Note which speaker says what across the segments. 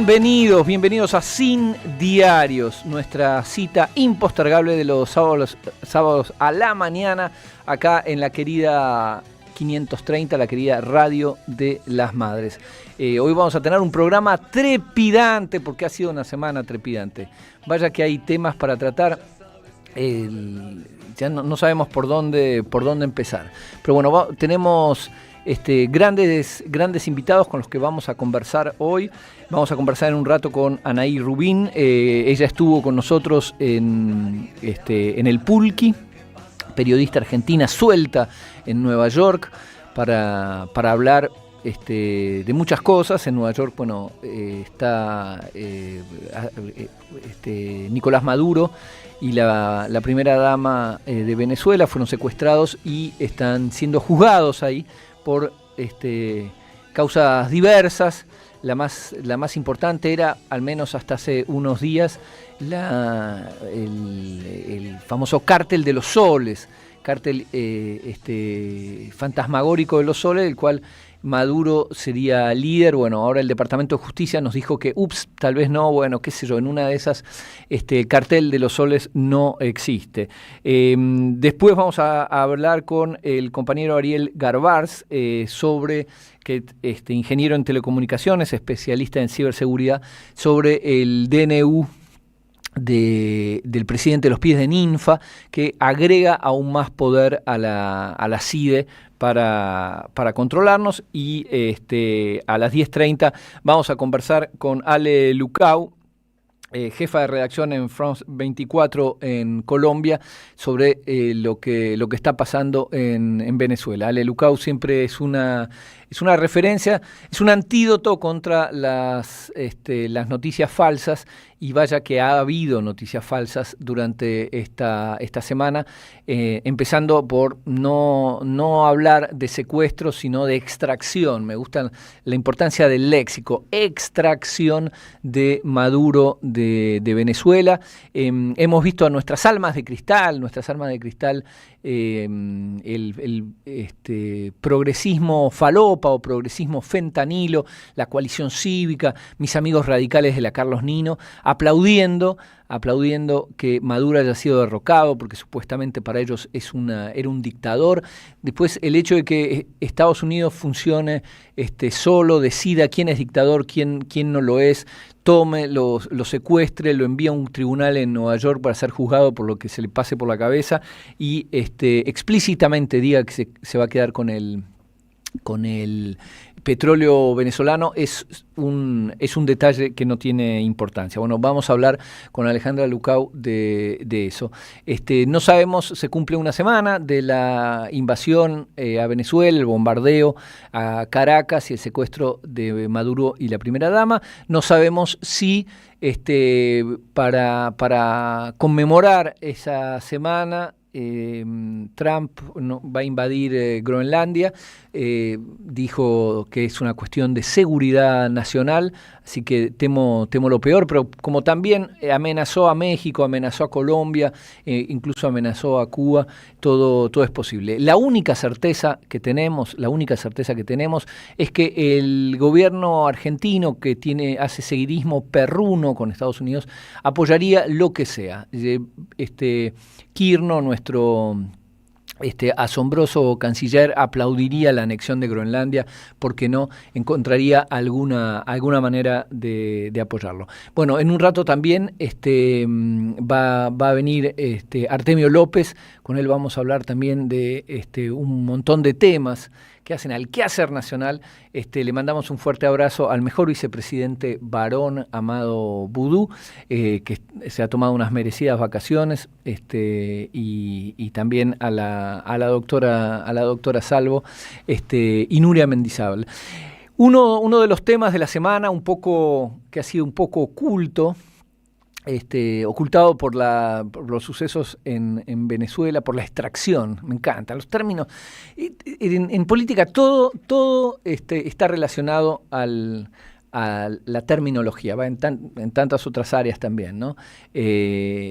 Speaker 1: Bienvenidos a Sin Diarios, nuestra cita impostergable de los sábados a la mañana, acá en la querida 530, la querida Radio de las Madres. Hoy vamos a tener un programa trepidante, porque ha sido una semana trepidante. Vaya que hay temas para tratar, ya no sabemos por dónde empezar. Pero bueno, tenemos grandes invitados con los que vamos a conversar hoy. Vamos a conversar en un rato con Anaí Rubín. Ella estuvo con nosotros en el Pulqui, periodista argentina suelta en Nueva York, para hablar de muchas cosas. En Nueva York, bueno, está Nicolás Maduro y la primera dama de Venezuela fueron secuestrados y están siendo juzgados ahí por causas diversas. La más importante era, al menos hasta hace unos días, el famoso cártel de los soles, cártel fantasmagórico de los soles, del cual Maduro sería líder. Bueno, ahora el Departamento de Justicia nos dijo que, tal vez no, bueno, qué sé yo, en una de esas el cartel de los soles no existe. Después vamos a hablar con el compañero Ariel Garbars sobre, que ingeniero en telecomunicaciones, especialista en ciberseguridad, sobre el DNU del presidente de los pies de Ninfa, que agrega aún más poder a la CIDE para controlarnos. Y a las 10:30 vamos a conversar con Ale Lucau, jefa de redacción en France 24 en Colombia, sobre lo que está pasando en Venezuela. Ale Lucau siempre es una referencia, es un antídoto contra las noticias falsas, y vaya que ha habido noticias falsas durante esta semana, empezando por no hablar de secuestros, sino de extracción. Me gusta la importancia del léxico, extracción de Maduro de Venezuela. Hemos visto a nuestras almas de cristal, el progresismo falopa o progresismo fentanilo, la coalición cívica, mis amigos radicales de la Carlos Nino, aplaudiendo que Maduro haya sido derrocado, porque supuestamente para ellos era un dictador. Después, el hecho de que Estados Unidos funcione solo, decida quién es dictador, quién no lo es, tome, lo secuestre, lo envía a un tribunal en Nueva York para ser juzgado por lo que se le pase por la cabeza, y explícitamente diga que se va a quedar con el petróleo venezolano, es un detalle que no tiene importancia. Bueno, vamos a hablar con Alejandra Lucau de eso. No sabemos, se cumple una semana de la invasión a Venezuela, el bombardeo a Caracas y el secuestro de Maduro y la primera dama. No sabemos si para conmemorar esa semana Trump va a invadir Groenlandia. Dijo que es una cuestión de seguridad nacional, así que temo lo peor, pero como también amenazó a México, amenazó a Colombia, incluso amenazó a Cuba, todo es posible. La única certeza que tenemos es que el gobierno argentino, que hace seguidismo perruno con Estados Unidos, apoyaría lo que sea. Kirchner, nuestro asombroso canciller, aplaudiría la anexión de Groenlandia, porque no encontraría alguna manera de apoyarlo. Bueno, en un rato también va a venir Artemio López. Con él vamos a hablar también de un montón de temas que hacen al quehacer nacional. Le mandamos un fuerte abrazo al mejor vicepresidente varón, Amado Boudou, que se ha tomado unas merecidas vacaciones, y también a la doctora Salvo, y Nuria Mendizábal. Uno de los temas de la semana, que ha sido un poco ocultado por los sucesos en Venezuela, por la extracción. Me encantan los términos. En política todo está relacionado a la terminología, va en tantas otras áreas también, ¿no? El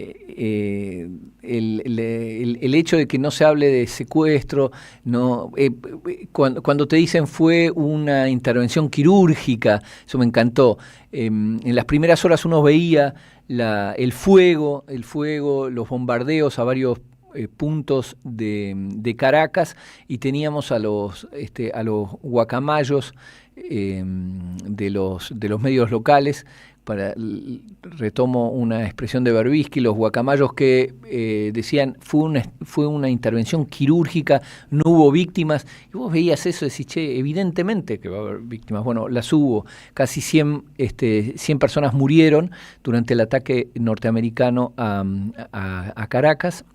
Speaker 1: hecho de que no se hable de secuestro, no, cuando te dicen fue una intervención quirúrgica, eso me encantó. En las primeras horas uno veía el fuego, los bombardeos a varios puntos de Caracas, y teníamos a los guacamayos de los medios locales. Retomo una expresión de Berbisky, los guacamayos que decían fue una intervención quirúrgica, no hubo víctimas, y vos veías eso y decís, che, evidentemente que va a haber víctimas. Bueno, las hubo, casi 100 personas murieron durante el ataque norteamericano a Caracas.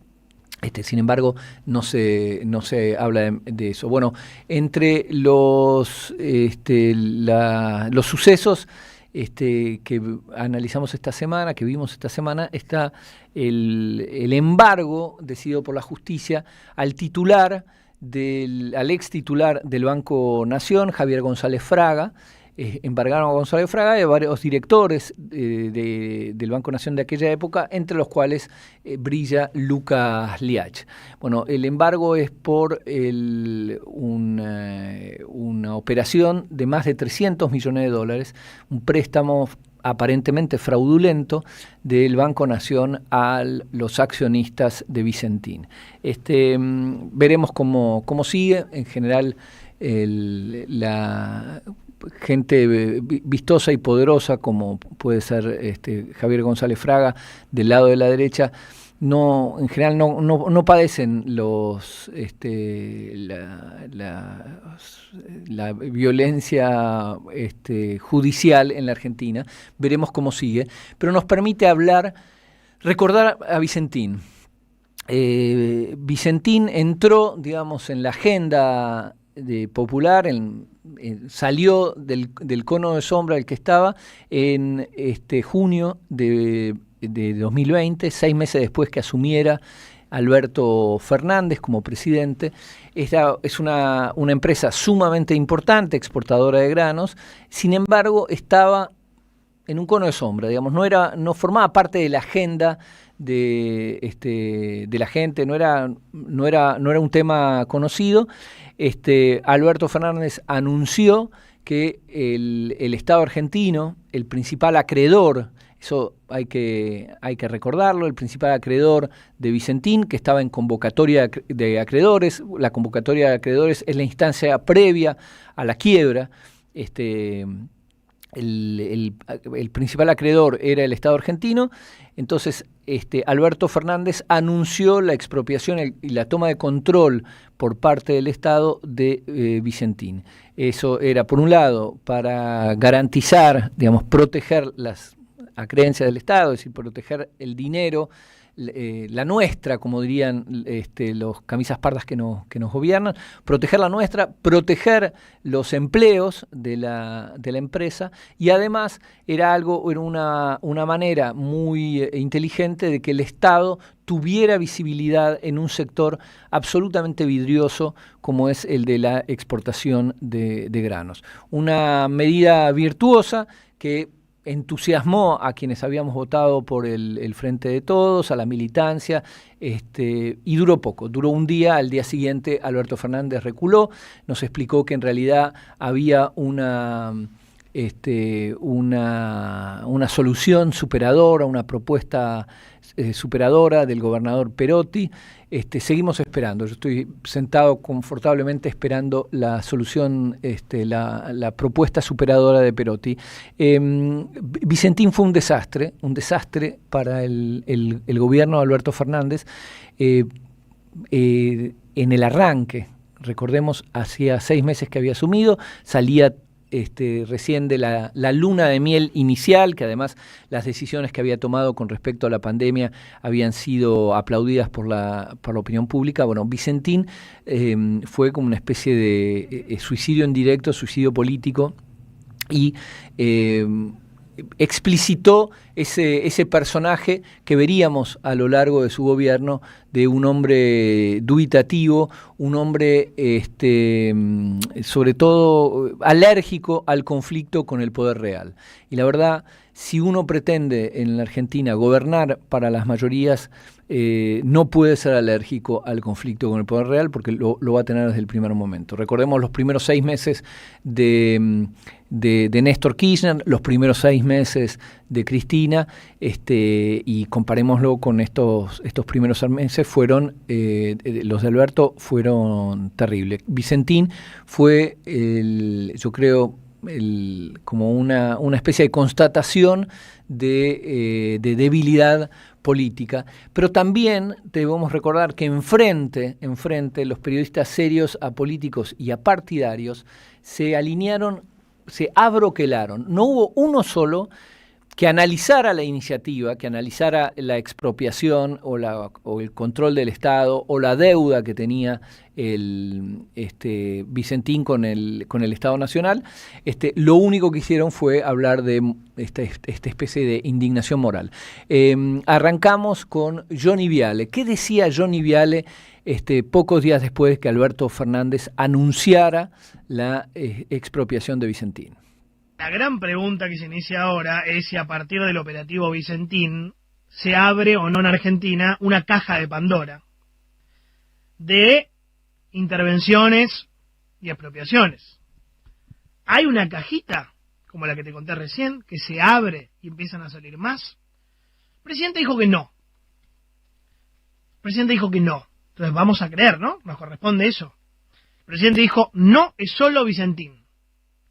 Speaker 1: Sin embargo, no se habla de eso. Bueno, entre los sucesos que analizamos esta semana, que vimos esta semana, está el embargo decidido por la justicia al ex titular del Banco Nación, Javier González Fraga. Embargaron a González Fraga y a varios directores del Banco Nación de aquella época, entre los cuales brilla Lucas Liach. Bueno, el embargo es por una operación de más de 300 millones de dólares, un préstamo aparentemente fraudulento del Banco Nación a los accionistas de Vicentín. Veremos cómo sigue. En general, la gente vistosa y poderosa, como puede ser Javier González Fraga, del lado de la derecha, en general no padecen la violencia judicial en la Argentina. Veremos cómo sigue, pero nos permite recordar a Vicentín. Vicentín entró, digamos, en la agenda popular, salió del cono de sombra el que estaba en junio de 2020, 6 meses después que asumiera Alberto Fernández como presidente. Esta es una empresa sumamente importante, exportadora de granos. Sin embargo, estaba en un cono de sombra, digamos, no formaba parte de la agenda de la gente, no era un tema conocido. Alberto Fernández anunció que el Estado argentino, el principal acreedor, eso hay que recordarlo, el principal acreedor de Vicentín, que estaba en convocatoria de acreedores. La convocatoria de acreedores es la instancia previa a la quiebra. El principal acreedor era el Estado argentino. Entonces Alberto Fernández anunció la expropiación y la toma de control por parte del Estado de Vicentín. Eso era, por un lado, para garantizar, digamos, proteger las acreencias del Estado, es decir, proteger el dinero, la nuestra, como dirían los camisas pardas que nos gobiernan, proteger la nuestra, proteger los empleos de la empresa, y además era una manera muy inteligente de que el Estado tuviera visibilidad en un sector absolutamente vidrioso como es el de la exportación de granos. Una medida virtuosa que entusiasmó a quienes habíamos votado por el Frente de Todos, a la militancia, y duró poco, duró un día. Al día siguiente Alberto Fernández reculó, nos explicó que en realidad había una solución superadora, una propuesta superadora del gobernador Perotti. Seguimos esperando. Yo estoy sentado confortablemente esperando la solución, la propuesta superadora de Perotti. Vicentín fue un desastre para el gobierno de Alberto Fernández. En el arranque, recordemos, hacía 6 meses que había asumido, salía recién de la luna de miel inicial, que además las decisiones que había tomado con respecto a la pandemia habían sido aplaudidas por la opinión pública. Bueno, Vicentín fue como una especie de suicidio en directo, suicidio político, y explicitó ese personaje que veríamos a lo largo de su gobierno de un hombre dubitativo, un hombre sobre todo alérgico al conflicto con el poder real. Y la verdad, si uno pretende en la Argentina gobernar para las mayorías, no puede ser alérgico al conflicto con el poder real porque lo va a tener desde el primer momento. Recordemos los primeros 6 meses de Néstor Kirchner, los primeros 6 meses de Cristina, y comparémoslo con estos primeros meses, los de Alberto fueron terribles. Vicentín fue, yo creo, como una especie de constatación de debilidad política, pero también debemos recordar que enfrente los periodistas serios, apolíticos y apartidarios se alinearon, se abroquelaron. No hubo uno solo que analizara la iniciativa, que analizara la expropiación o el control del Estado o la deuda que tenía Vicentín con el Estado Nacional. Lo único que hicieron fue hablar de esta especie de indignación moral. Arrancamos con Johnny Viale. ¿Qué decía Johnny Viale pocos días después que Alberto Fernández anunciara la expropiación de Vicentín?
Speaker 2: La gran pregunta que se inicia ahora es si a partir del operativo Vicentín se abre o no en Argentina una caja de Pandora de intervenciones y expropiaciones. ¿Hay una cajita, como la que te conté recién, que se abre y empiezan a salir más? El presidente dijo que no. Entonces vamos a creer, ¿no? Nos corresponde eso. El presidente dijo, no es solo Vicentín.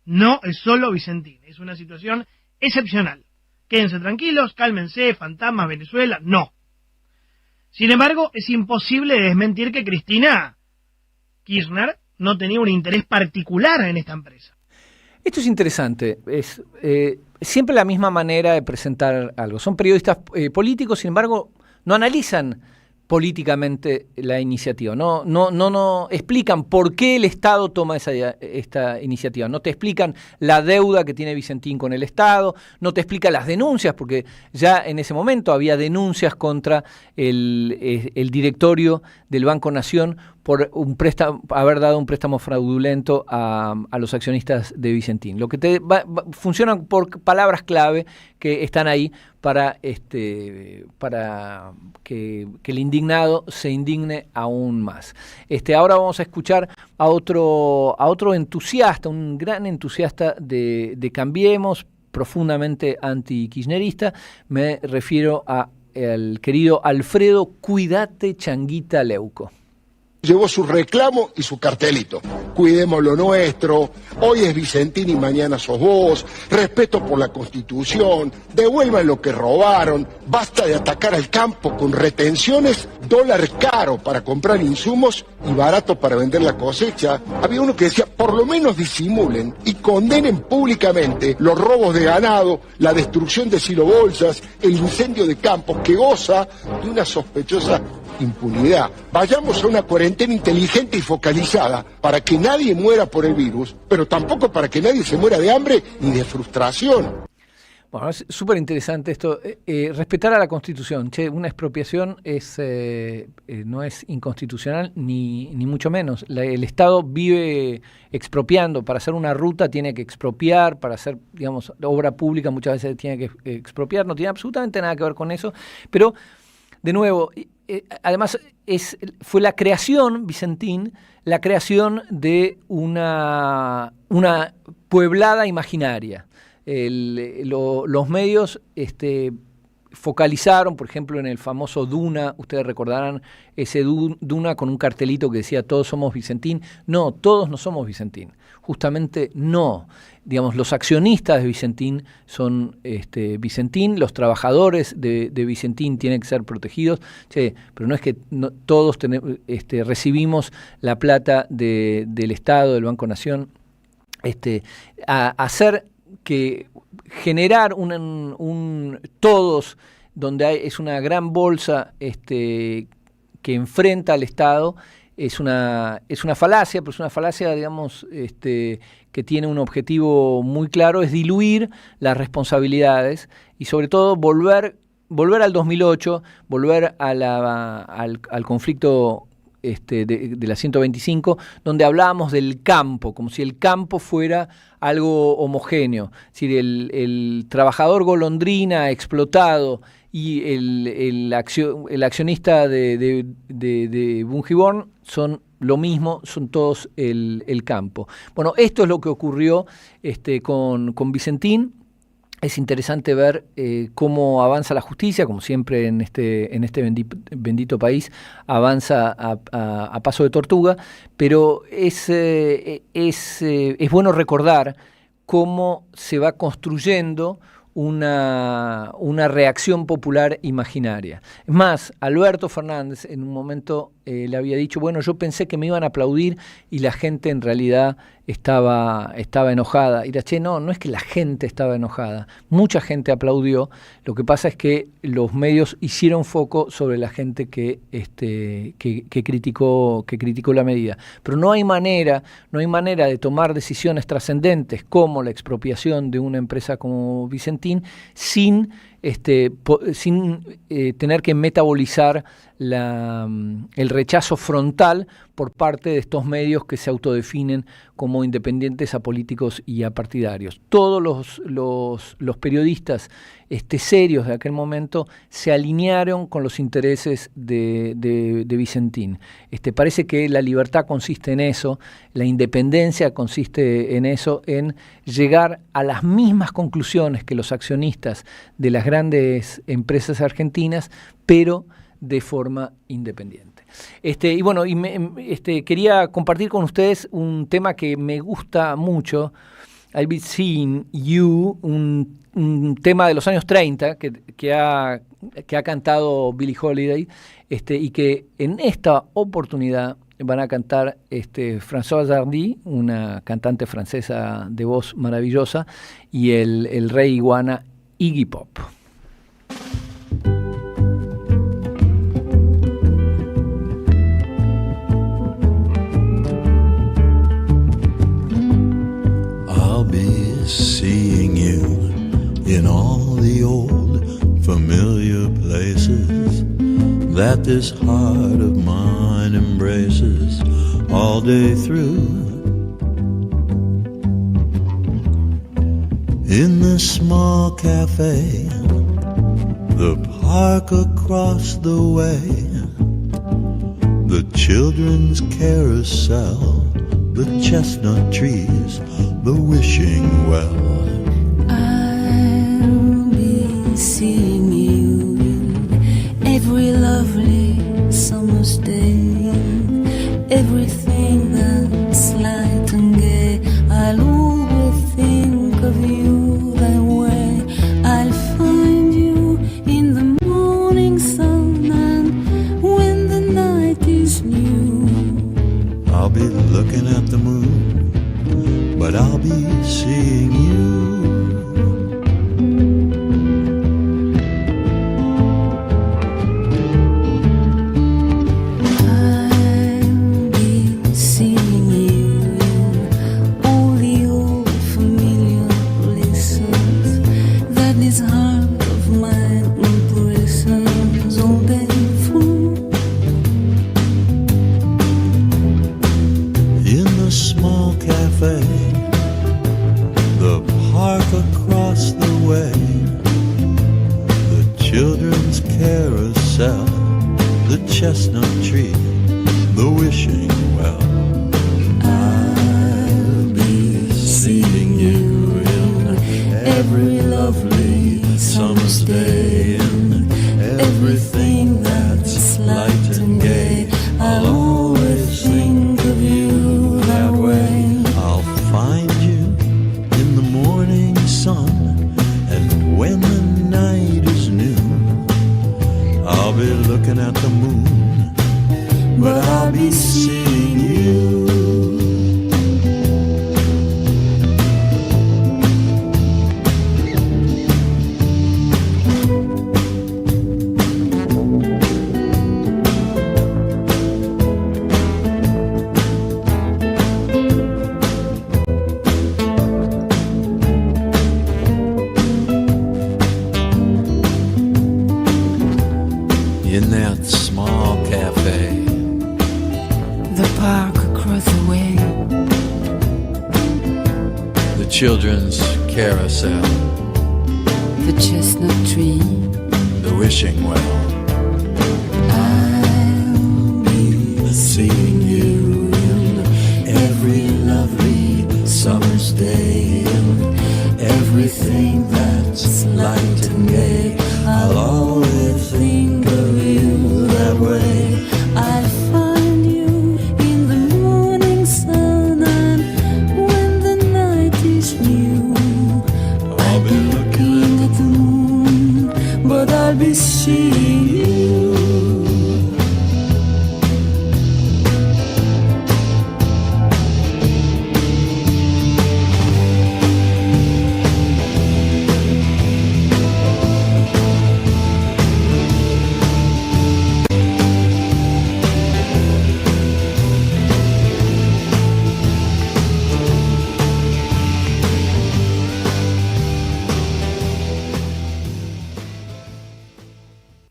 Speaker 2: No es solo Vicentín, es una situación excepcional. Quédense tranquilos, cálmense, fantasmas, Venezuela, no. Sin embargo, es imposible desmentir que Cristina Kirchner no tenía un interés particular en esta empresa.
Speaker 1: Esto es interesante, es siempre la misma manera de presentar algo. Son periodistas políticos, sin embargo, no analizan políticamente la iniciativa, no explican por qué el Estado toma esta iniciativa, no te explican la deuda que tiene Vicentín con el Estado, no te explican las denuncias, porque ya en ese momento había denuncias contra el directorio del Banco Nación por haber dado un préstamo fraudulento a los accionistas de Vicentín. Lo que funcionan por palabras clave que están ahí para que el indignado se indigne aún más. Ahora vamos a escuchar a otro entusiasta, un gran entusiasta de Cambiemos, profundamente anti-kirchnerista. Me refiero al querido Alfredo Cuídate Changuita Leuco.
Speaker 3: Llevó su reclamo y su cartelito. Cuidemos lo nuestro, hoy es Vicentín y mañana sos vos, respeto por la Constitución, devuelvan lo que robaron, basta de atacar al campo con retenciones, dólar caro para comprar insumos y barato para vender la cosecha. Había uno que decía, por lo menos disimulen y condenen públicamente los robos de ganado, la destrucción de silobolsas, el incendio de campos que goza de una sospechosa impunidad. Vayamos a una cuarentena inteligente y focalizada para que nadie muera por el virus, pero tampoco para que nadie se muera de hambre ni de frustración.
Speaker 1: Bueno, es súper interesante esto. Respetar a la Constitución. Una expropiación no es inconstitucional ni mucho menos. El Estado vive expropiando. Para hacer una ruta tiene que expropiar, para hacer, digamos, obra pública muchas veces tiene que expropiar. No tiene absolutamente nada que ver con eso. Pero, de nuevo, además fue la creación, Vicentín, la creación de una pueblada imaginaria. Los medios focalizaron, por ejemplo, en el famoso Duna. Ustedes recordarán ese Duna con un cartelito que decía todos somos Vicentín. No, todos no somos Vicentín, justamente no. Digamos, los accionistas de Vicentín son Vicentín, los trabajadores de Vicentín tienen que ser protegidos, pero no es que todos recibimos la plata del Estado, del Banco Nación. Hacer que generar un todos, donde es una gran bolsa que enfrenta al Estado, es una falacia, pero es una falacia, digamos, que tiene un objetivo muy claro, es diluir las responsabilidades y sobre todo volver volver al 2008, volver al conflicto de la 125, donde hablábamos del campo, como si el campo fuera algo homogéneo. Es decir, el trabajador golondrina explotado y el accionista de Bungiborn son lo mismo, son todos el campo. Bueno, esto es lo que ocurrió con Vicentín. Es interesante ver cómo avanza la justicia, como siempre en este bendito país, avanza a paso de tortuga, pero es bueno recordar cómo se va construyendo una reacción popular imaginaria. Es más, Alberto Fernández en un momento le había dicho, bueno, yo pensé que me iban a aplaudir y la gente en realidad estaba enojada. Y no es que la gente estaba enojada, mucha gente aplaudió, lo que pasa es que los medios hicieron foco sobre la gente que criticó la medida. Pero no hay manera de tomar decisiones trascendentes como la expropiación de una empresa como Vicentín sin tener que metabolizar el rechazo frontal por parte de estos medios que se autodefinen como independientes, apolíticos y apartidarios. Todos los periodistas serios de aquel momento se alinearon con los intereses de Vicentín. Parece que la libertad consiste en eso, la independencia consiste en eso, en llegar a las mismas conclusiones que los accionistas de las grandes empresas argentinas, pero de forma independiente. Quería compartir con ustedes un tema que me gusta mucho, I'll Be Seeing You, un tema de los años 30 que ha cantado Billie Holiday, y que en esta oportunidad van a cantar Françoise Hardy, una cantante francesa de voz maravillosa, y el rey iguana Iggy Pop.
Speaker 4: Seeing you in all the old familiar places that this heart of mine embraces all day through. In the small cafe, the park across the way, the children's carousel, the chestnut trees, the wishing well.
Speaker 5: I'll be seeing you in every lovely summer's day, everything that's light and gay. I'll always think of you that way. I'll find you in the morning sun and when the night is new.
Speaker 4: I'll be looking at the moon, but I'll be seeing you.
Speaker 5: I'll be seeing you in all the old familiar places that this heart of mine embraces all day through.
Speaker 4: In the small cafe, the park across the way, the children's carousel, the chestnut tree, the wishing well.
Speaker 5: I'll be seeing you in every lovely summer's day, and everything that's light and gay. I'll always think of you that way.
Speaker 4: I'll find you in the morning sun, and when the night is new, I'll be looking at the moon, but I'll be seeing you. in that small cafe.
Speaker 5: The park across the way.
Speaker 4: The children's carousel.
Speaker 5: The chestnut tree.
Speaker 4: The wishing well.
Speaker 5: I'll be
Speaker 4: Seeing you in every lovely summer's day. Everything that's light and gay, I'll always think of you that way.
Speaker 5: I'll find you in the morning sun, and when the night is new, I'll be looking at the moon, but I'll be seeing you.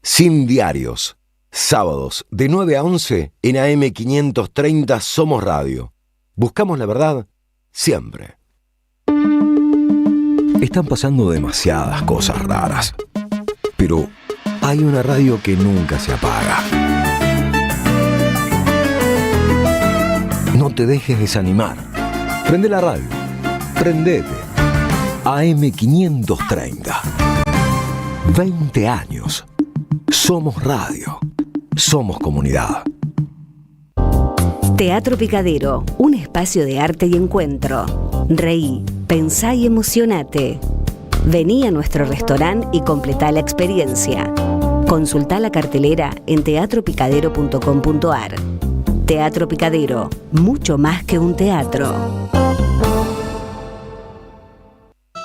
Speaker 6: Sin diarios. Sábados de 9 a 11 en AM 530 Somos Radio. Buscamos la verdad siempre. Están pasando demasiadas cosas raras. Pero hay una radio que nunca se apaga. No te dejes desanimar. Prende la radio. Prendete. AM 530. 20 años. Somos radio. Somos comunidad.
Speaker 7: Teatro Picadero, un espacio de arte y encuentro. Reí, pensá y emocionate. Vení a nuestro restaurante y completá la experiencia. Consultá la cartelera en teatropicadero.com.ar. Teatro Picadero, mucho más que un teatro.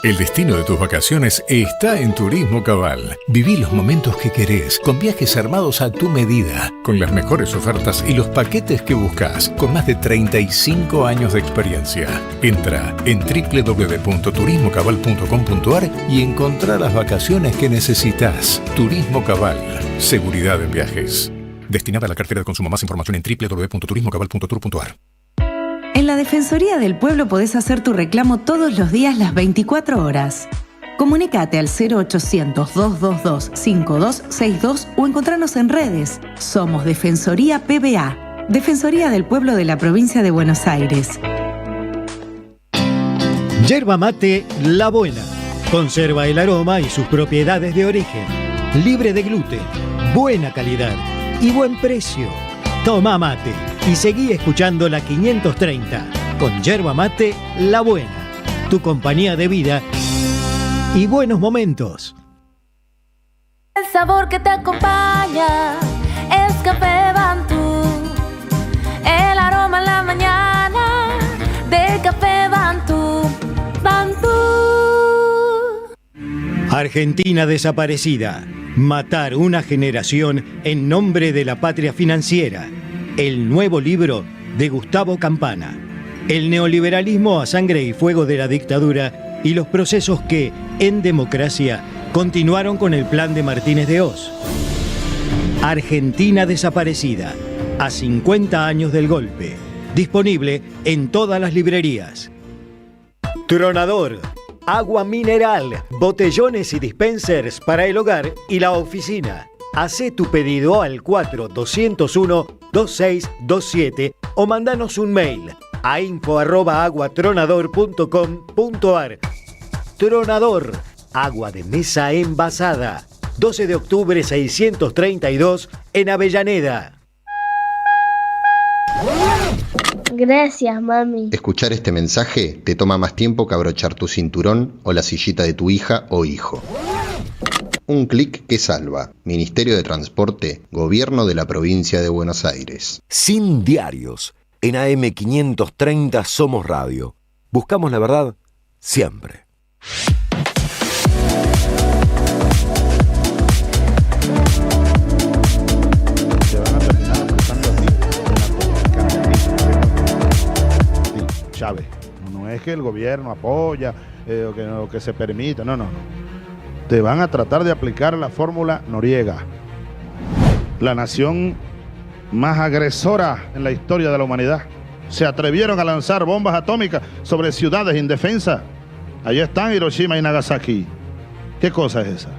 Speaker 8: El destino de tus vacaciones está en Turismo Cabal. Viví los momentos que querés, con viajes armados a tu medida, con las mejores ofertas y los paquetes que buscas, con más de 35 años de experiencia. Entra en www.turismocabal.com.ar y encontrá las vacaciones que necesitas. Turismo Cabal, seguridad en viajes. Destinada a la cartera de consumo. Más información en www.turismocabal.tour.ar.
Speaker 9: En la Defensoría del Pueblo podés hacer tu reclamo todos los días, las 24 horas. Comunicate al 0800-222-5262 o encontranos en redes. Somos Defensoría PBA, Defensoría del Pueblo de la Provincia de Buenos Aires.
Speaker 10: Yerba mate La Buena. Conserva el aroma y sus propiedades de origen. Libre de gluten, buena calidad y buen precio. Toma mate y seguí escuchando la 530 con Yerba Mate La Buena, tu compañía de vida y buenos momentos.
Speaker 11: El sabor que te acompaña es Café Bantú. El aroma en la mañana de Café Bantú. Bantú.
Speaker 10: Argentina desaparecida. Matar una generación en nombre de la patria financiera. El nuevo libro de Gustavo Campana. El neoliberalismo a sangre y fuego de la dictadura y los procesos que, en democracia, continuaron con el plan de Martínez de Hoz. Argentina desaparecida, a 50 años del golpe. Disponible en todas las librerías. Tronador. Agua mineral, botellones y dispensers para el hogar y la oficina. Hacé tu pedido al 4201-2627 o mandanos un mail a info@aguatronador.com.ar. Tronador, agua de mesa envasada. 12 de octubre 632 en Avellaneda.
Speaker 12: Gracias, mami.
Speaker 13: Escuchar este mensaje te toma más tiempo que abrochar tu cinturón o la sillita de tu hija o hijo. Un clic que salva. Ministerio de Transporte, Gobierno de la Provincia de Buenos Aires.
Speaker 6: Sin diarios. En AM 530 Somos Radio. Buscamos la verdad siempre.
Speaker 14: Chávez. No es que el gobierno apoya o que se permita, no. Te van a tratar de aplicar la fórmula Noriega. la nación más agresora en la historia de la humanidad. Se atrevieron a lanzar bombas atómicas sobre ciudades indefensas. Allí están Hiroshima y Nagasaki. ¿Qué cosa es esa?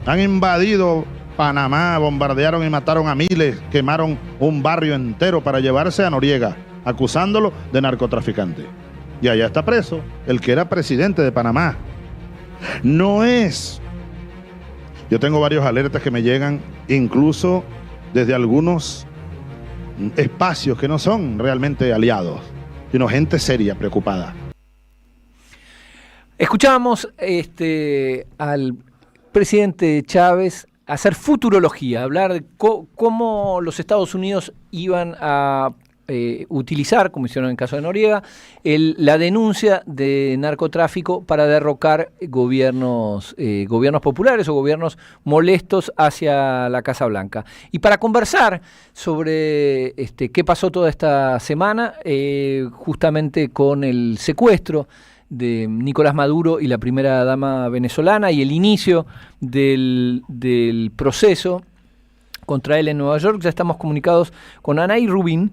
Speaker 14: Han invadido Panamá, bombardearon y mataron a miles, quemaron un barrio entero para llevarse a Noriega, acusándolo de narcotraficante. Y allá está preso el que era presidente de Panamá. No es. Yo tengo varios alertas que me llegan, incluso desde algunos espacios que no son realmente aliados, sino gente seria, preocupada.
Speaker 1: Escuchábamos al presidente Chávez hacer futurología, hablar de cómo los Estados Unidos iban a utilizar, como hicieron en el caso de Noriega, la denuncia de narcotráfico para derrocar gobiernos populares o gobiernos molestos hacia la Casa Blanca. Y para conversar sobre qué pasó toda esta semana, justamente con el secuestro de Nicolás Maduro y la primera dama venezolana y el inicio del proceso contra él en Nueva York, ya estamos comunicados con Anaí Rubín,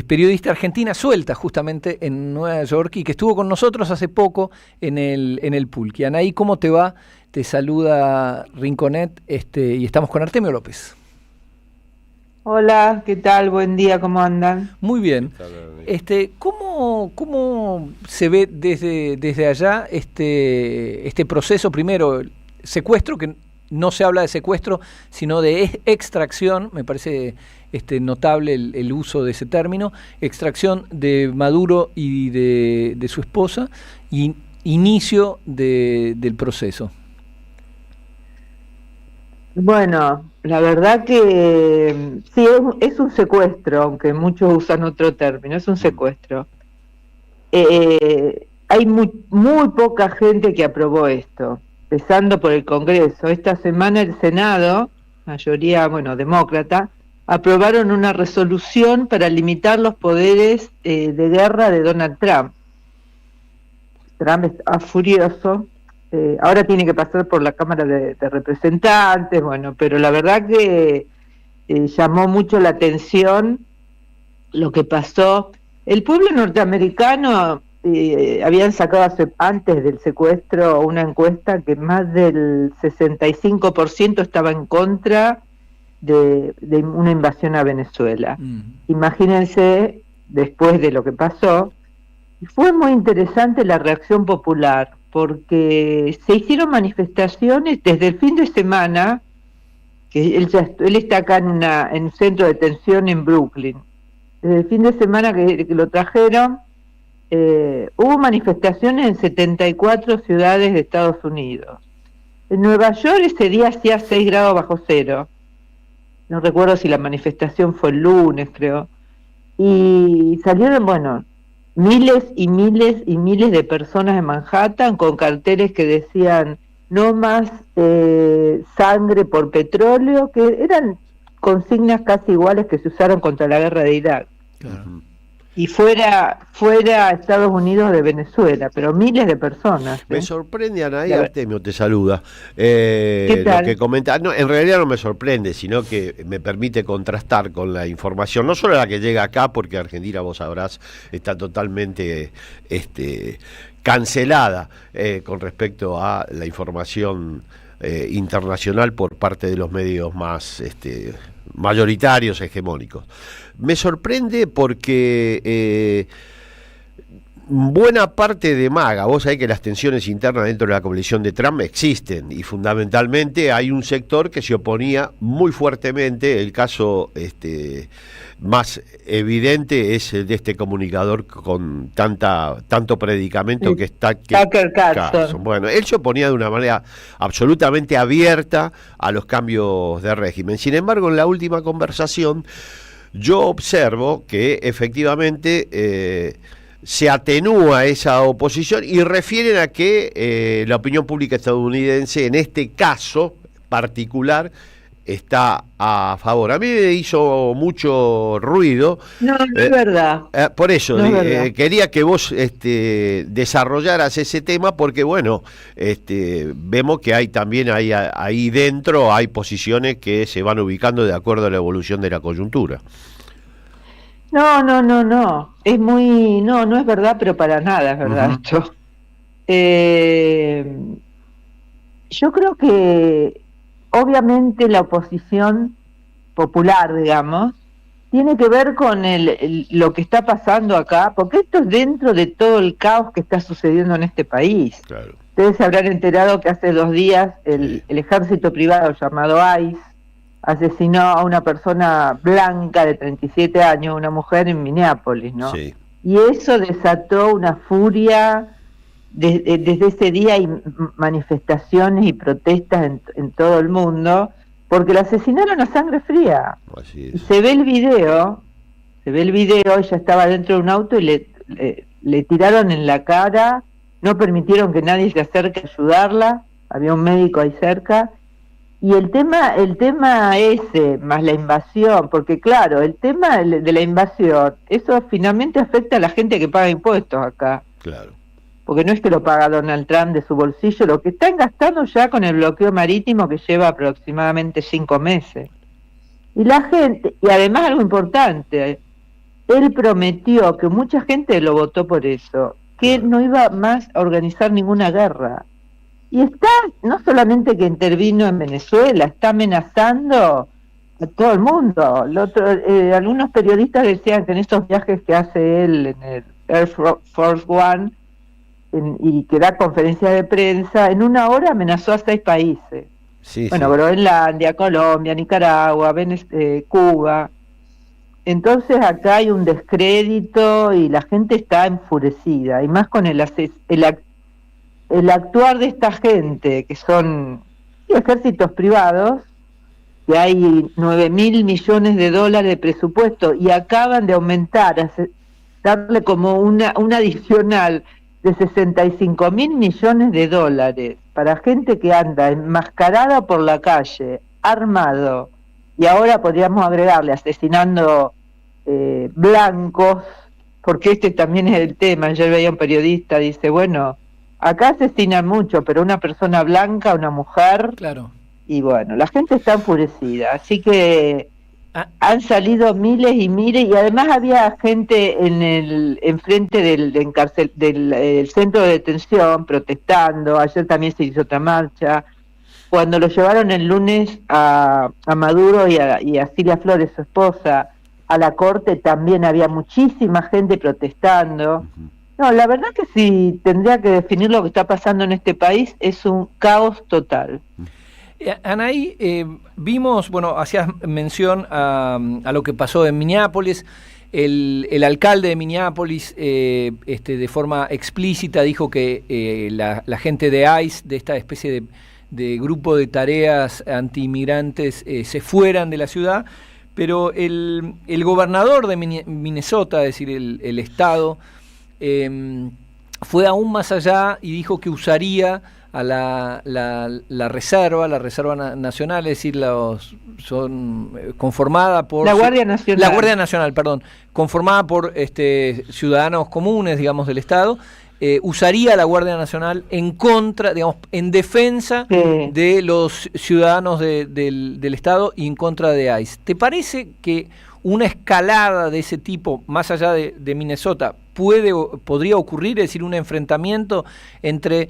Speaker 1: periodista argentina suelta justamente en Nueva York y que estuvo con nosotros hace poco en el Pulqui. Anaí, ¿cómo te va? Te saluda Rinconet y estamos con Artemio López.
Speaker 15: Hola, ¿qué tal? Buen día, ¿cómo andan?
Speaker 1: Muy bien. ¿Cómo se ve desde allá este proceso? Primero, el secuestro, que no se habla de secuestro, sino de extracción, me parece notable el uso de ese término, extracción de Maduro y de su esposa, y inicio del proceso.
Speaker 15: Bueno, la verdad que sí, es un secuestro, aunque muchos usan otro término, es un secuestro. Hay muy poca gente que aprobó esto, empezando por el Congreso. Esta semana el Senado, mayoría, demócrata, aprobaron una resolución para limitar los poderes de guerra de Donald Trump. Trump está furioso. Ahora tiene que pasar por la Cámara de Representantes, pero la verdad que llamó mucho la atención lo que pasó. El pueblo norteamericano habían sacado antes del secuestro una encuesta que más del 65% estaba en contra de una invasión a Venezuela. Imagínense, después de lo que pasó, fue muy interesante la reacción popular, porque se hicieron manifestaciones desde el fin de semana, que él está acá en un centro de detención en Brooklyn. Desde el fin de semana que lo trajeron, hubo manifestaciones en 74 ciudades de Estados Unidos. En Nueva York ese día hacía 6 grados bajo cero. No recuerdo si la manifestación fue el lunes, creo. Y salieron, miles y miles y miles de personas en Manhattan con carteles que decían no más sangre por petróleo, que eran consignas casi iguales que se usaron contra la guerra de Irak. Claro. Y fuera Estados Unidos de Venezuela, pero miles de personas.
Speaker 16: Me sorprende, Anaí, Artemio te saluda. ¿Qué tal? Lo que comenta, no, en realidad no me sorprende, sino que me permite contrastar con la información, no solo la que llega acá, porque Argentina, vos sabrás, está totalmente cancelada con respecto a la información internacional por parte de los medios más mayoritarios, hegemónicos. Me sorprende porque buena parte de MAGA, vos sabés que las tensiones internas dentro de la coalición de Trump existen y fundamentalmente hay un sector que se oponía muy fuertemente. El caso más evidente es el de este comunicador con tanto predicamento que está
Speaker 15: Tucker Carlson.
Speaker 16: Bueno, él se oponía de una manera absolutamente abierta a los cambios de régimen. Sin embargo, en la última conversación yo observo que efectivamente se atenúa esa oposición y refieren a que la opinión pública estadounidense en este caso particular está a favor. A mí me hizo mucho ruido.
Speaker 15: No es verdad.
Speaker 16: Por eso,
Speaker 15: No es verdad.
Speaker 16: quería que vos desarrollaras ese tema, porque bueno, vemos que hay también ahí dentro hay posiciones que se van ubicando de acuerdo a la evolución de la coyuntura.
Speaker 15: No. Es muy... No es verdad, pero para nada es verdad esto. Yo creo que obviamente la oposición popular, digamos, tiene que ver con lo que está pasando acá, porque esto es dentro de todo el caos que está sucediendo en este país.
Speaker 16: Claro.
Speaker 15: Ustedes se habrán enterado que hace 2 días el ejército privado llamado ICE asesinó a una persona blanca de 37 años, una mujer en Minneapolis, ¿no?
Speaker 16: Sí.
Speaker 15: Y eso desató una furia. Desde ese día hay manifestaciones y protestas en todo el mundo, porque la asesinaron a sangre fría.
Speaker 16: Así
Speaker 15: Y
Speaker 16: es.
Speaker 15: se ve el video, ella estaba dentro de un auto y le tiraron en la cara, no permitieron que nadie se acerque a ayudarla, había un médico ahí cerca, y el tema ese, más la invasión, porque claro, el tema de la invasión, eso finalmente afecta a la gente que paga impuestos acá.
Speaker 16: Claro.
Speaker 15: Porque no es que lo paga Donald Trump de su bolsillo, lo que están gastando ya con el bloqueo marítimo que lleva aproximadamente 5 meses. Y la gente, y además algo importante, él prometió, que mucha gente lo votó por eso, que no iba más a organizar ninguna guerra. Y está, no solamente que intervino en Venezuela, está amenazando a todo el mundo. Algunos periodistas decían que en estos viajes que hace él en el Air Force One, y que da conferencia de prensa, en 1 hora amenazó a 6 países.
Speaker 16: Sí,
Speaker 15: bueno,
Speaker 16: sí.
Speaker 15: Groenlandia, Colombia, Nicaragua, Cuba. Entonces acá hay un descrédito y la gente está enfurecida, y más con el actuar de esta gente, que son ejércitos privados, que hay 9.000 millones de dólares de presupuesto, y acaban de aumentar, darle como un adicional de 65.000 millones de dólares para gente que anda enmascarada por la calle, armado, y ahora podríamos agregarle asesinando blancos, porque este también es el tema. Ayer veía un periodista, dice, bueno, acá asesinan mucho, pero una persona blanca, una mujer,
Speaker 1: claro.
Speaker 15: Y bueno, la gente está enfurecida, así que han salido miles y miles, y además había gente enfrente del centro de detención protestando. Ayer también se hizo otra marcha. Cuando lo llevaron el lunes a Maduro y a Cilia Flores, su esposa, a la corte, también había muchísima gente protestando. No, la verdad que si tendría que definir lo que está pasando en este país, es un caos total.
Speaker 1: Anaí, vimos, bueno, hacías mención a lo que pasó en Minneapolis. El alcalde de Minneapolis de forma explícita dijo que la gente de ICE, de esta especie de grupo de tareas antiinmigrantes, se fueran de la ciudad, pero el gobernador de Minnesota, es decir, el estado, fue aún más allá y dijo que usaría a la reserva nacional, es decir, conformada por
Speaker 15: la Guardia Nacional.
Speaker 1: La Guardia Nacional, perdón, conformada por ciudadanos comunes, digamos, del Estado, usaría la Guardia Nacional en contra, digamos, en defensa de los ciudadanos del Estado y en contra de ICE. ¿Te parece que una escalada de ese tipo, más allá de Minnesota, podría ocurrir, es decir, un enfrentamiento entre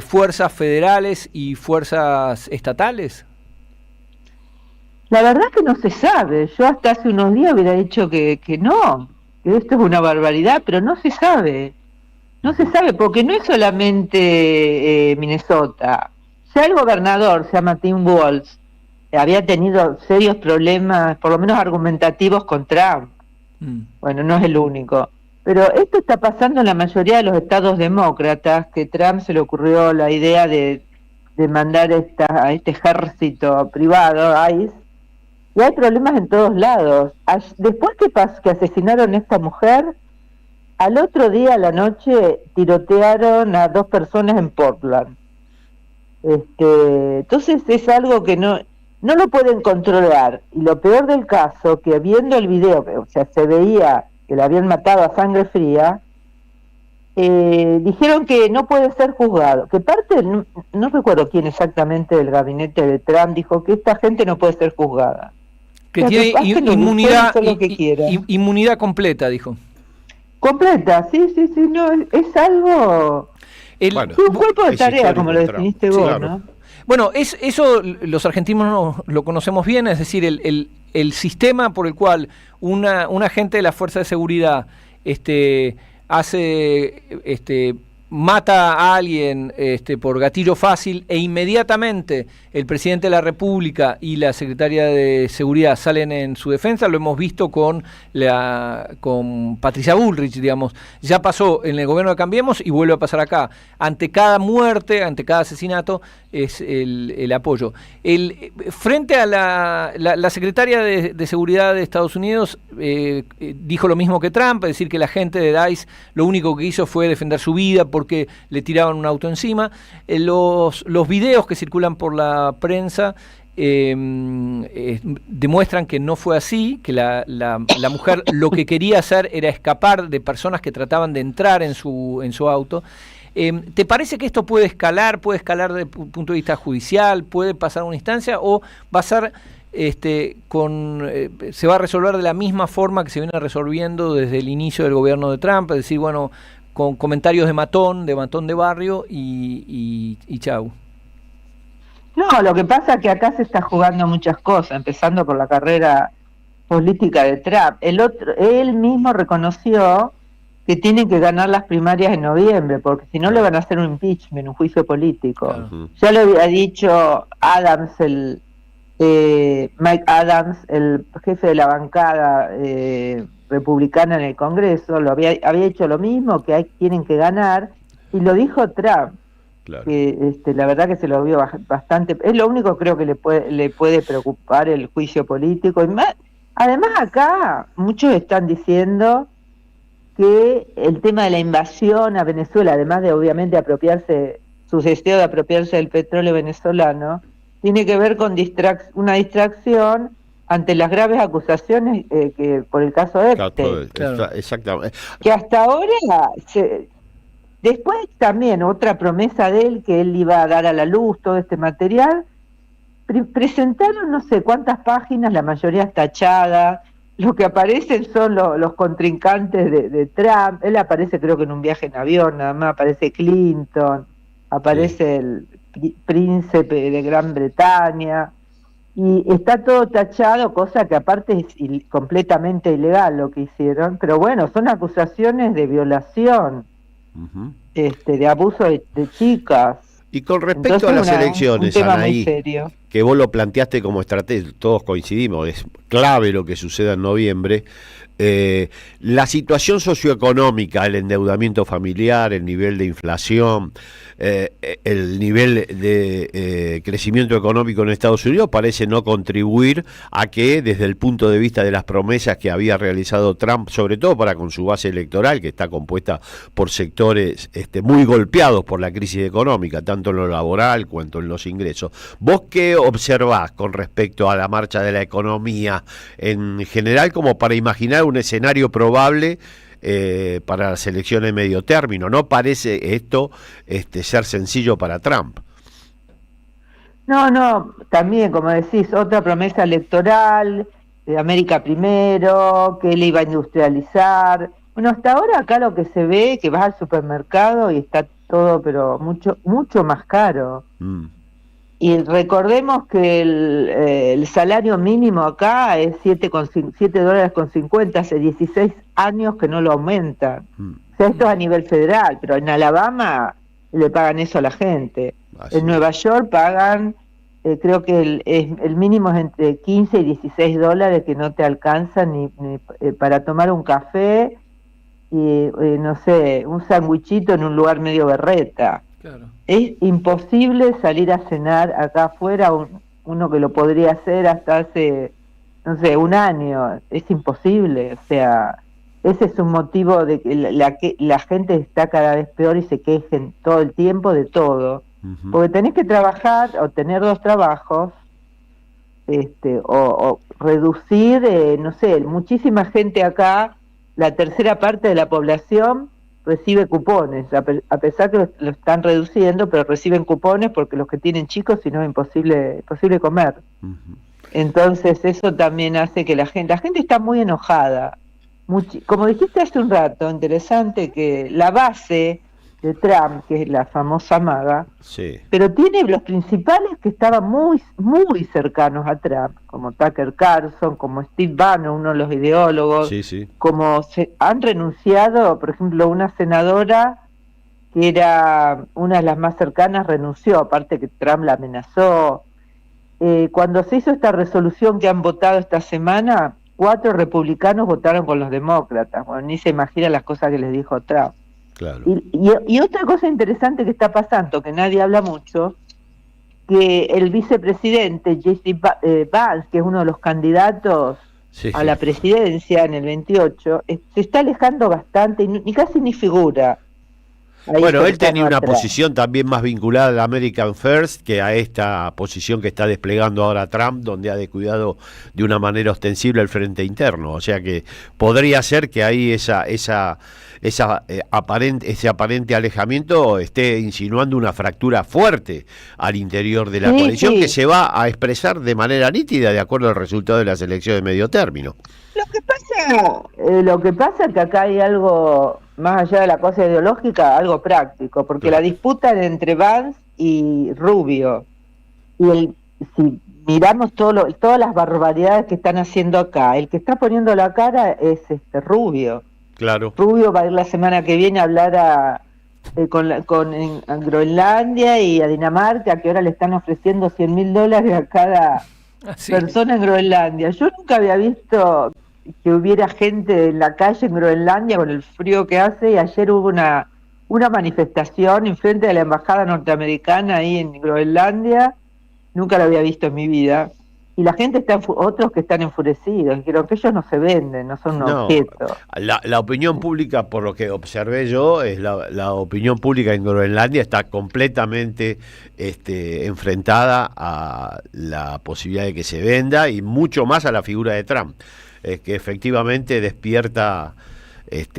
Speaker 1: fuerzas federales y fuerzas estatales?
Speaker 15: La verdad que no se sabe. Yo hasta hace unos días hubiera dicho que no, que esto es una barbaridad, pero no se sabe. No se sabe, porque no es solamente Minnesota. Ya el gobernador, se llama Tim Walz, había tenido serios problemas, por lo menos argumentativos, con Trump. Bueno, no es el único. Pero esto está pasando en la mayoría de los estados demócratas, que Trump se le ocurrió la idea de mandar a este ejército privado, ICE, y hay problemas en todos lados. Después que asesinaron a esta mujer, al otro día a la noche tirotearon a 2 personas en Portland. Entonces es algo que no no lo pueden controlar. Y lo peor del caso, que viendo el video, o sea, se veía que la habían matado a sangre fría, dijeron que no puede ser juzgado. Que parte, no recuerdo quién exactamente del gabinete de Trump, dijo que esta gente no puede ser juzgada.
Speaker 1: Que
Speaker 15: o sea,
Speaker 1: tiene inmunidad completa, dijo.
Speaker 15: Completa, sí, no, es algo... un cuerpo de tarea, como lo definiste vos, claro. ¿No?
Speaker 1: Bueno, eso los argentinos lo conocemos bien, es decir, el sistema por el cual un agente de la fuerza de seguridad mata a alguien por gatillo fácil e inmediatamente el presidente de la República y la secretaria de Seguridad salen en su defensa. Lo hemos visto con Patricia Bullrich, digamos. Ya pasó en el gobierno de Cambiemos y vuelve a pasar acá. Ante cada muerte, ante cada asesinato, es el apoyo. Frente a la secretaria de Seguridad de Estados Unidos dijo lo mismo que Trump, es decir, que la gente de DICE lo único que hizo fue defender su vida porque le tiraban un auto encima. Los videos que circulan por la prensa demuestran que no fue así, que la mujer lo que quería hacer era escapar de personas que trataban de entrar en su auto. ¿Te parece que esto puede escalar desde el punto de vista judicial, puede pasar a una instancia o va a ser se va a resolver de la misma forma que se viene resolviendo desde el inicio del gobierno de Trump, es decir, bueno, con comentarios de matón de barrio y chau?
Speaker 15: No, lo que pasa es que acá se está jugando muchas cosas, empezando por la carrera política de Trump. Él mismo reconoció que tienen que ganar las primarias en noviembre, porque si no le van a hacer un impeachment, un juicio político. Uh-huh. Ya lo había dicho Mike Adams, el jefe de la bancada republicana en el Congreso, había hecho lo mismo, que tienen que ganar, y lo dijo Trump. Claro. Que la verdad que se lo vio bastante, es lo único creo que le puede preocupar el juicio político. Y además acá muchos están diciendo que el tema de la invasión a Venezuela, además de obviamente su deseo de apropiarse del petróleo venezolano, tiene que ver con una distracción ante las graves acusaciones que por el caso de Epstein.
Speaker 16: Claro. Exactamente.
Speaker 15: Que hasta ahora después también otra promesa de él, que él iba a dar a la luz todo este material, presentaron no sé cuántas páginas, la mayoría tachadas. Lo que aparecen son los contrincantes de Trump. Él aparece creo que en un viaje en avión, nada más aparece Clinton, aparece el príncipe de Gran Bretaña, y está todo tachado, cosa que aparte es completamente ilegal lo que hicieron, pero bueno, son acusaciones de violación, uh-huh. De abuso de chicas.
Speaker 16: Y con respecto a las elecciones, Anaí, que vos lo planteaste como estrategia, todos coincidimos, es clave lo que suceda en noviembre. La situación socioeconómica, el endeudamiento familiar, el nivel de inflación, el nivel de crecimiento económico en Estados Unidos parece no contribuir a que, desde el punto de vista de las promesas que había realizado Trump, sobre todo para con su base electoral, que está compuesta por sectores muy golpeados por la crisis económica, tanto en lo laboral cuanto en los ingresos. ¿Vos qué observás con respecto a la marcha de la economía en general, como para imaginar un escenario probable para las elecciones de medio término? ¿No parece esto ser sencillo para Trump?
Speaker 15: No, también, como decís, otra promesa electoral, América primero, que él iba a industrializar. Bueno, hasta ahora acá lo que se ve es que vas al supermercado y está todo, pero mucho más caro. Y recordemos que el salario mínimo acá es $7.50, hace 16 años que no lo aumentan. O sea, esto es a nivel federal, pero en Alabama le pagan eso a la gente. Así. En Nueva York pagan, creo que el mínimo es entre $15 y $16, que no te alcanzan ni para tomar un café y, no sé, un sandwichito en un lugar medio berreta. Claro. Es imposible salir a cenar acá afuera, uno que lo podría hacer hasta hace, no sé, un año. Es imposible, o sea, ese es un motivo de que la gente está cada vez peor y se quejen todo el tiempo de todo. Uh-huh. Porque tenés que trabajar o tener 2 trabajos o reducir, no sé, muchísima gente acá, la tercera parte de la población recibe cupones, a pesar que lo están reduciendo, pero reciben cupones porque los que tienen chicos, si no es imposible comer. Entonces eso también hace que la gente está muy enojada. Como dijiste hace un rato, interesante que la base de Trump, que es la famosa MAGA,
Speaker 16: sí,
Speaker 15: pero tiene los principales que estaban muy, muy cercanos a Trump, como Tucker Carlson, como Steve Bannon, uno de los ideólogos,
Speaker 16: sí.
Speaker 15: como han renunciado, por ejemplo, una senadora que era una de las más cercanas renunció, aparte que Trump la amenazó. Cuando se hizo esta resolución que han votado esta semana, 4 republicanos votaron con los demócratas. Bueno, ni se imagina las cosas que les dijo Trump.
Speaker 16: Claro.
Speaker 15: Y otra cosa interesante que está pasando, que nadie habla mucho, que el vicepresidente J.C. Vance, que es uno de los candidatos a la presidencia en el 28, se está alejando bastante y casi ni figura.
Speaker 16: Bueno, él tenía una posición también más vinculada al American First que a esta posición que está desplegando ahora Trump, donde ha descuidado de una manera ostensible el frente interno. O sea que podría ser que ahí ese aparente alejamiento esté insinuando una fractura fuerte al interior de la coalición que se va a expresar de manera nítida de acuerdo al resultado de las elecciones de medio término.
Speaker 15: Lo que pasa es que acá hay algo, más allá de la cosa ideológica, algo práctico, porque la disputa entre Vance y Rubio, si miramos todas las barbaridades que están haciendo acá, el que está poniendo la cara es Rubio.
Speaker 16: Claro.
Speaker 15: Rubio va a ir la semana que viene a hablar en Groenlandia y a Dinamarca, que ahora le están ofreciendo $100.000 a cada persona en Groenlandia. Yo nunca había visto que hubiera gente en la calle en Groenlandia con el frío que hace, y ayer hubo una manifestación enfrente de la embajada norteamericana ahí en Groenlandia. Nunca lo había visto en mi vida. Y la gente otros que están enfurecidos, dijeron que ellos no se venden, no son un objeto.
Speaker 16: La opinión pública, por lo que observé yo, es la opinión pública en Groenlandia está completamente enfrentada a la posibilidad de que se venda, y mucho más a la figura de Trump, que efectivamente despierta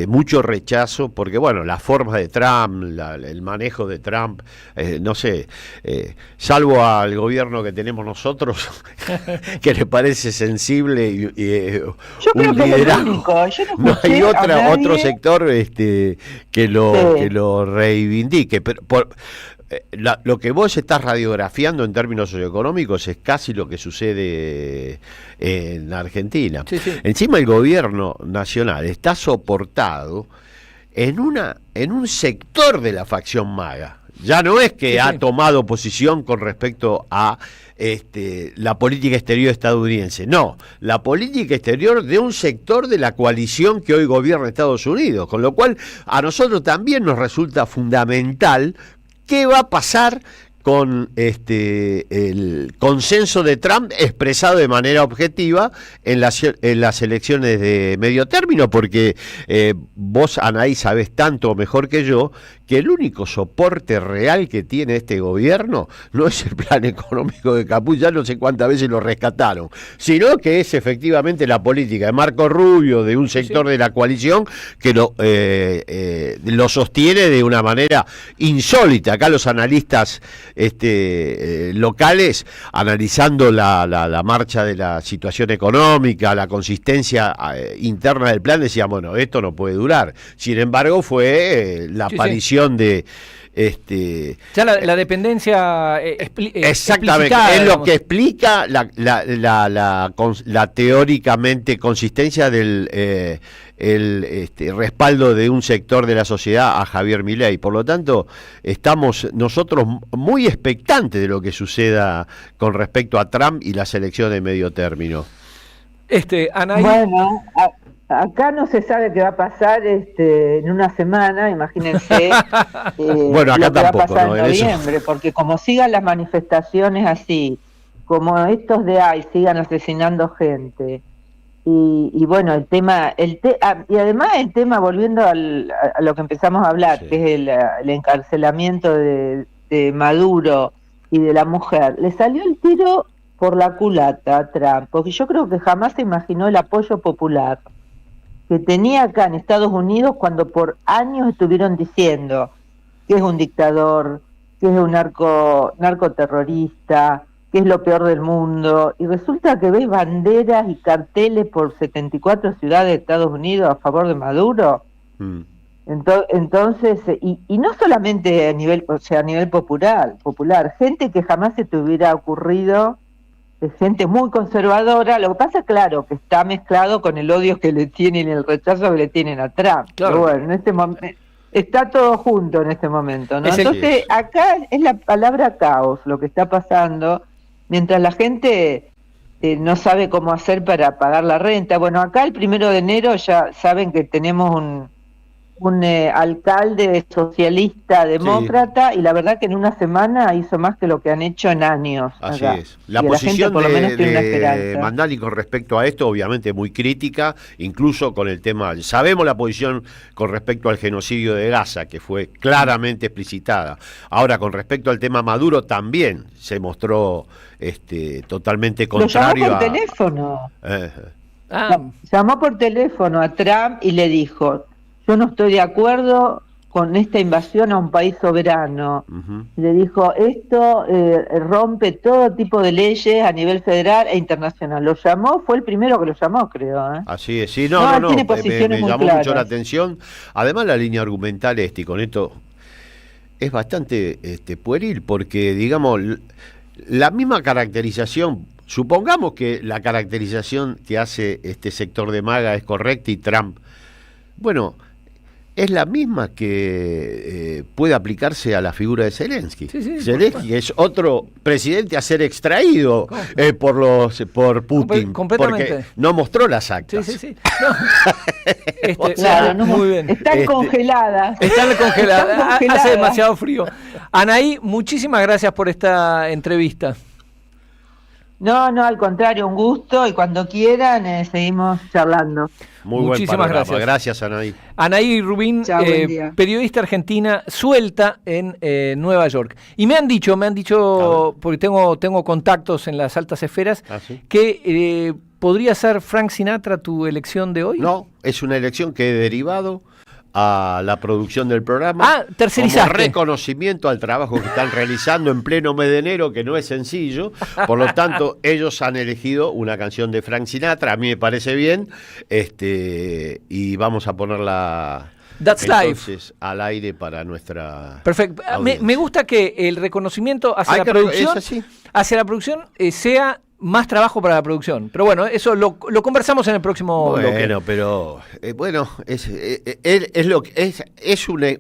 Speaker 16: mucho rechazo, porque bueno, las formas de Trump, el manejo de Trump, no sé, salvo al gobierno que tenemos nosotros, que le parece sensible y un liderazgo, no hay otro sector que lo reivindique, pero lo que vos estás radiografiando en términos socioeconómicos es casi lo que sucede en Argentina. Encima el gobierno nacional está soportado en un sector de la facción MAGA. Ya no es que ha tomado posición con respecto a la política exterior estadounidense. No, la política exterior de un sector de la coalición que hoy gobierna Estados Unidos. Con lo cual a nosotros también nos resulta fundamental qué va a pasar con el consenso de Trump expresado de manera objetiva en las elecciones de medio término, porque vos, Anaí, sabés tanto o mejor que yo que el único soporte real que tiene este gobierno no es el plan económico de Caput, ya no sé cuántas veces lo rescataron, sino que es efectivamente la política de Marco Rubio, de un sector de la coalición que lo sostiene de una manera insólita. Acá los analistas locales, analizando la marcha de la situación económica, la consistencia interna del plan, decían, bueno, esto no puede durar. Sin embargo, fue la aparición de
Speaker 1: ya la dependencia
Speaker 16: exactamente es lo que explica la teóricamente consistencia del respaldo de un sector de la sociedad a Javier Milei. Por lo tanto, estamos nosotros muy expectantes de lo que suceda con respecto a Trump y las elecciones de medio término.
Speaker 1: Anaí...
Speaker 15: Bueno, acá no se sabe qué va a pasar en una semana, imagínense.
Speaker 16: Bueno, acá
Speaker 15: lo que
Speaker 16: tampoco,
Speaker 15: va a pasar
Speaker 16: ¿no?
Speaker 15: en noviembre, porque como sigan las manifestaciones así, como estos de ahí sigan asesinando gente, y bueno, y además el tema, volviendo a lo que empezamos a hablar, que es el encarcelamiento de Maduro y de la mujer, le salió el tiro por la culata a Trump, porque yo creo que jamás se imaginó el apoyo popular que tenía acá en Estados Unidos cuando por años estuvieron diciendo que es un dictador, que es un narcoterrorista, que es lo peor del mundo, y resulta que ves banderas y carteles por 74 ciudades de Estados Unidos a favor de Maduro. Entonces, y no solamente a nivel, o sea, a nivel popular, gente que jamás se te hubiera ocurrido, gente muy conservadora. Lo que pasa, claro, que está mezclado con el odio que le tienen, el rechazo que le tienen a Trump. Claro. Pero bueno, en este momento está todo junto en este momento, ¿no? Entonces, acá es la palabra caos lo que está pasando, mientras la gente no sabe cómo hacer para pagar la renta. Bueno, acá el 1 de enero ya saben que tenemos un alcalde socialista demócrata, y la verdad que en una semana hizo más que lo que han hecho en años.
Speaker 16: Así
Speaker 15: acá.
Speaker 16: es. La
Speaker 15: y
Speaker 16: posición
Speaker 15: la gente,
Speaker 16: de Mandani con respecto a esto, obviamente muy crítica, incluso con el tema, sabemos la posición con respecto al genocidio de Gaza, que fue claramente explicitada. Ahora, con respecto al tema Maduro, también se mostró totalmente contrario.
Speaker 15: Lo llamó por teléfono. Llamó por teléfono a Trump y le dijo: yo no estoy de acuerdo con esta invasión a un país soberano. Le dijo, esto rompe todo tipo de leyes a nivel federal e internacional. Lo llamó, fue el primero que lo llamó, creo.
Speaker 16: Así es, sí,
Speaker 15: tiene posiciones
Speaker 16: me llamó
Speaker 15: claras.
Speaker 16: mucho la atención. Además, la línea argumental y con esto es bastante pueril, porque, digamos, la misma caracterización, supongamos que la caracterización que hace este sector de MAGA es correcta y Trump, bueno, es la misma que puede aplicarse a la figura de Zelensky. Zelensky es otro presidente a ser extraído por Putin, porque no mostró las actas.
Speaker 15: Claro,
Speaker 1: muy bien.
Speaker 15: Están congeladas.
Speaker 1: Están congeladas. Hace demasiado frío. Anaí, muchísimas gracias por esta entrevista.
Speaker 15: No, al contrario, un gusto, y cuando quieran seguimos charlando.
Speaker 1: Muchísimas gracias.
Speaker 16: Gracias, Anaí.
Speaker 1: Anaí Rubín, periodista argentina, suelta en Nueva York. Y me han dicho, porque tengo contactos en las altas esferas, que ¿podría ser Frank Sinatra tu elección de hoy?
Speaker 16: No, es una elección que he derivado a la producción del programa,
Speaker 1: tercerizaste,
Speaker 16: como reconocimiento al trabajo que están realizando en pleno mes de enero, que no es sencillo. Por lo tanto, ellos han elegido una canción de Frank Sinatra, a mí me parece bien, y vamos a ponerla entonces al aire para nuestra
Speaker 1: perfecto. Me gusta que el reconocimiento hacia la producción sea más trabajo para la producción, pero bueno, eso lo conversamos en el próximo bloque.
Speaker 16: Pero es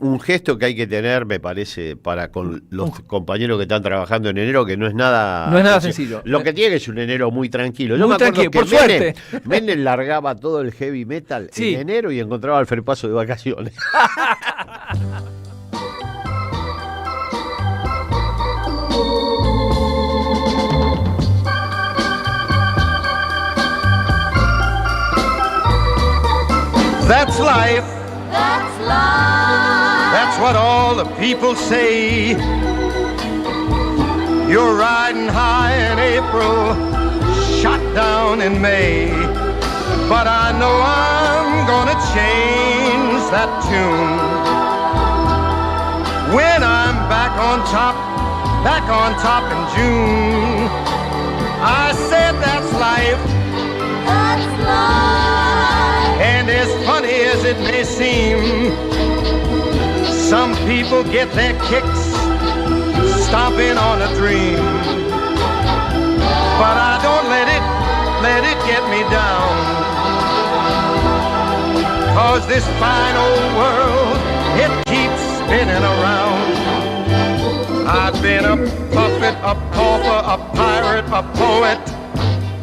Speaker 16: un gesto que hay que tener, me parece, para con los compañeros que están trabajando en enero, que no es nada
Speaker 1: sencillo.
Speaker 16: Lo que tiene es un enero muy tranquilo.
Speaker 1: Yo me acuerdo que
Speaker 16: suerte. Menem largaba todo el heavy metal en enero y encontraba el Ferpaso de vacaciones.
Speaker 17: That's life. That's life. That's what all the people say. You're riding high in April, shot down in May. But I know I'm gonna change that tune. When I'm back on top in June. I said that's life. That's life. And as funny as it may seem, some people get their kicks stomping on a dream. But I don't let it get me down. 'Cause this fine old world, it keeps spinning around. I've been a puppet, a pauper, a pirate, a poet,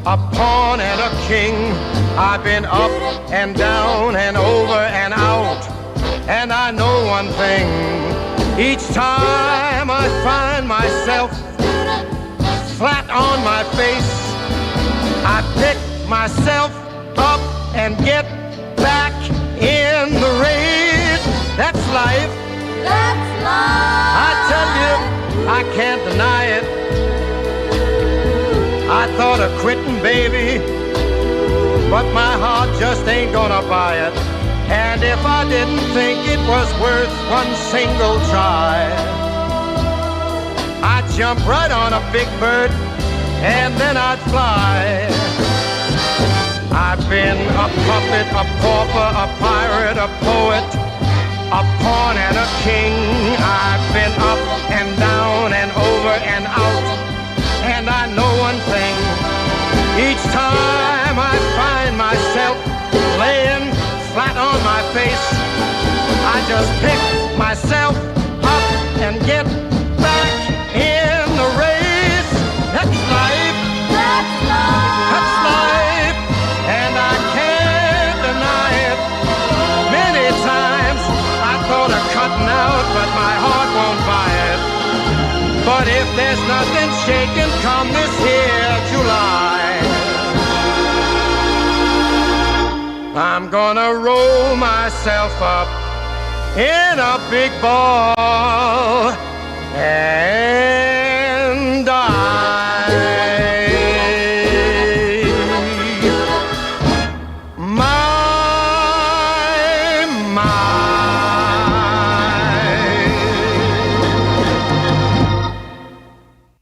Speaker 17: a pawn and a king. I've been up and down and over and out. And I know one thing, each time I find myself flat on my face, I pick myself up and get back in the race. That's life. That's life. I tell you, I can't deny it. I thought of quitting, baby, but my heart just ain't gonna buy it. And if I didn't think it was worth one single try, I'd jump right on a big bird and then I'd fly. I've been a puppet, a pauper, a pirate, a poet, a pawn and a king. I've been up and down and over and out. And I know one thing, each time I find myself laying flat on my face, I just pick myself up and get back in the race. That's life. That's life. That's life. And I can't deny it. Many times I thought of cutting out, but my heart won't buy it. But if there's nothing shaking come this here July, I'm gonna roll myself up in a big ball and die.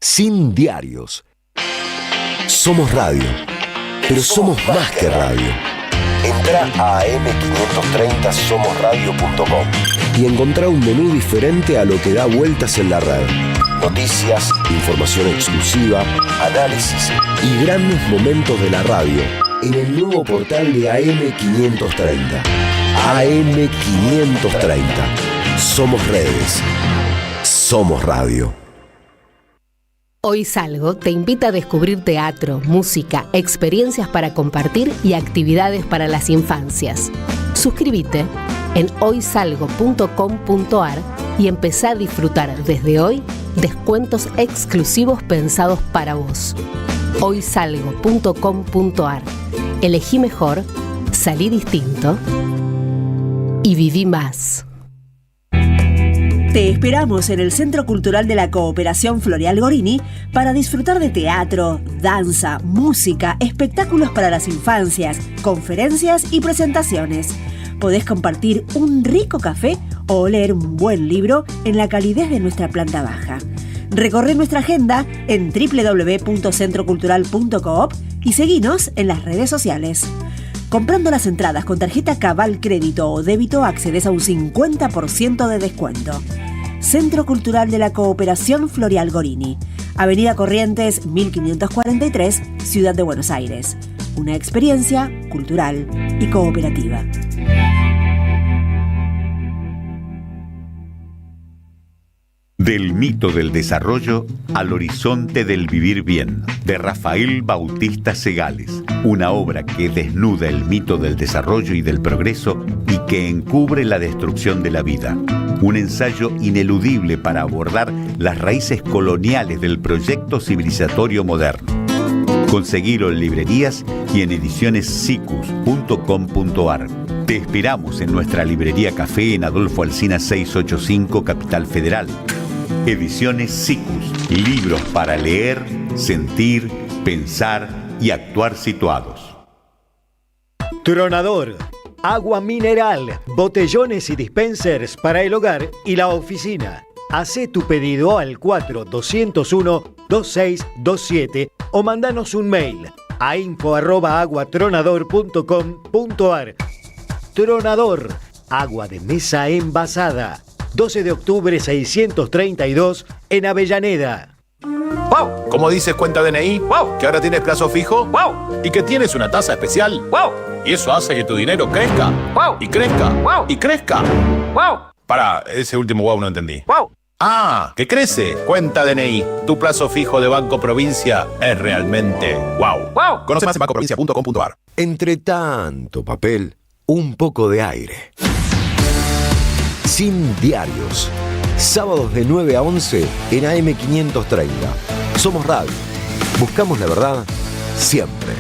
Speaker 6: Sin diarios. Somos radio, pero somos más que radio. Entra a am530somosradio.com y encontrá un menú diferente a lo que da vueltas en la red. Noticias, información exclusiva, análisis y grandes momentos de la radio en el nuevo portal de AM530. AM530. Somos redes. Somos radio.
Speaker 7: Hoy Salgo te invita a descubrir teatro, música, experiencias para compartir y actividades para las infancias. Suscríbete en hoysalgo.com.ar y empezá a disfrutar desde hoy descuentos exclusivos pensados para vos. hoysalgo.com.ar. Elegí mejor, salí distinto y viví más.
Speaker 18: Te esperamos en el Centro Cultural de la Cooperación Floreal Gorini para disfrutar de teatro, danza, música, espectáculos para las infancias, conferencias y presentaciones. Podés compartir un rico café o leer un buen libro en la calidez de nuestra planta baja. Recorre nuestra agenda en www.centrocultural.coop y seguinos en las redes sociales. Comprando las entradas con tarjeta Cabal Crédito o Débito accedes a un 50% de descuento. Centro Cultural de la Cooperación Floreal Gorini, Avenida Corrientes 1543, Ciudad de Buenos Aires. Una experiencia cultural y cooperativa.
Speaker 19: Del mito del desarrollo al horizonte del vivir bien, de Rafael Bautista Segales, una obra que desnuda el mito del desarrollo y del progreso y que encubre la destrucción de la vida. Un ensayo ineludible para abordar las raíces coloniales del proyecto civilizatorio moderno. Conseguilo en librerías y en edicionessicus.com.ar. Te esperamos en nuestra librería Café en Adolfo Alsina 685, Capital Federal. Ediciones Sicus, libros para leer, sentir, pensar y actuar situados.
Speaker 10: Tronador, agua mineral, botellones y dispensers para el hogar y la oficina. Hacé tu pedido al 4201-2627 o mandanos un mail a info@aguatronador.com.ar. Tronador, agua de mesa envasada. 12 de octubre 632 en Avellaneda.
Speaker 20: ¡Wow! ¿Cómo dices cuenta DNI? ¡Wow! ¿Que ahora tienes plazo fijo? ¡Wow! ¿Y que tienes una tasa especial? ¡Wow! Y eso hace que tu dinero crezca. ¡Wow! Y crezca. ¡Wow! Y crezca. ¡Wow! Pará, ese último wow no entendí. ¡Wow! ¡Ah! ¡Que crece! Cuenta DNI. Tu plazo fijo de Banco Provincia es realmente wow. ¡Wow! Conoce más en bancoprovincia.com.ar.
Speaker 6: Entre tanto papel, un poco de aire. Sin diarios. Sábados de 9 a 11 en AM530. Somos radio. Buscamos la verdad siempre.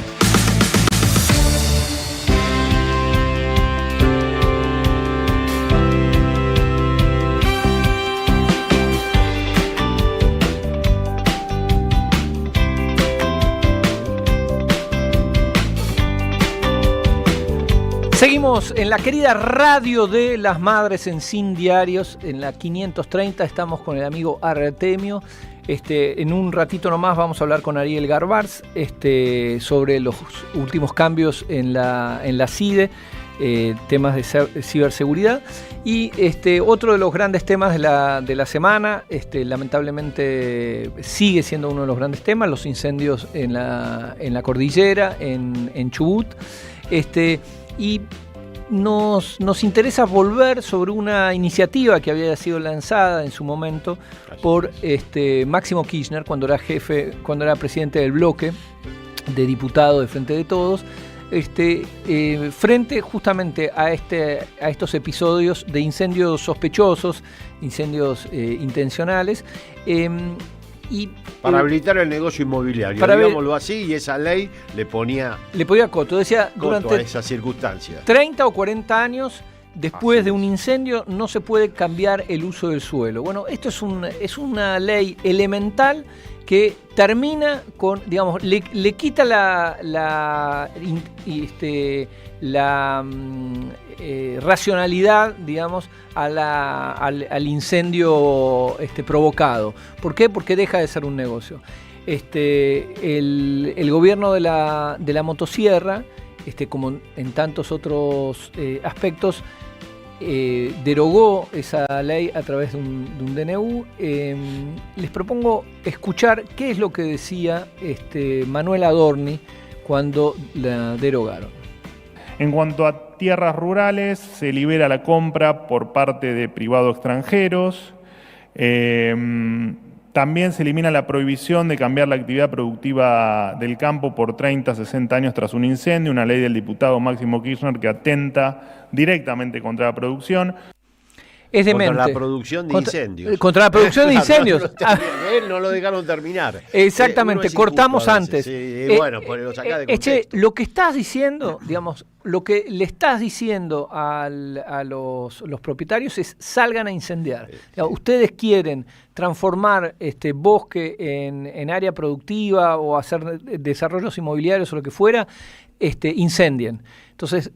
Speaker 1: Seguimos en la querida radio de las madres en Sin Diarios, en la 530. Estamos con el amigo Artemio. En un ratito nomás vamos a hablar con Ariel Garbars sobre los últimos cambios en la CIDE, temas de ciberseguridad. Y otro de los grandes temas de la semana, lamentablemente sigue siendo uno de los grandes temas, los incendios en la cordillera, en Chubut. Y nos interesa volver sobre una iniciativa que había sido lanzada en su momento por Máximo Kirchner cuando era presidente del bloque de diputados de Frente de Todos, frente justamente a estos episodios de incendios sospechosos, incendios intencionales.
Speaker 16: Para habilitar el negocio inmobiliario, digámoslo así, y esa ley le ponía
Speaker 1: coto. Decía, durante
Speaker 16: a esa circunstancia.
Speaker 1: 30 o 40 años después de un incendio no se puede cambiar el uso del suelo. Bueno, esto es una ley elemental que termina con, digamos, le quita la racionalidad, digamos, al incendio provocado. ¿Por qué? Porque deja de ser un negocio. El gobierno de la motosierra, como en tantos otros aspectos, derogó esa ley a través de un DNU. Les propongo escuchar qué es lo que decía Manuel Adorni cuando la derogaron.
Speaker 21: En cuanto a tierras rurales, se libera la compra por parte de privados extranjeros. También se elimina la prohibición de cambiar la actividad productiva del campo por 30 a 60 años tras un incendio, una ley del diputado Máximo Kirchner que atenta directamente contra la producción.
Speaker 1: Es demente.
Speaker 16: Contra la producción de incendios.
Speaker 1: Contra la producción de incendios.
Speaker 16: Él no lo dejaron terminar.
Speaker 1: Exactamente, cortamos antes.
Speaker 16: Bueno, pues lo sacá de contexto.
Speaker 1: Lo que estás diciendo, digamos, lo que le estás diciendo a los propietarios es: salgan a incendiar. Sí. Ustedes quieren transformar bosque en área productiva o hacer desarrollos inmobiliarios o lo que fuera, incendien. Entonces,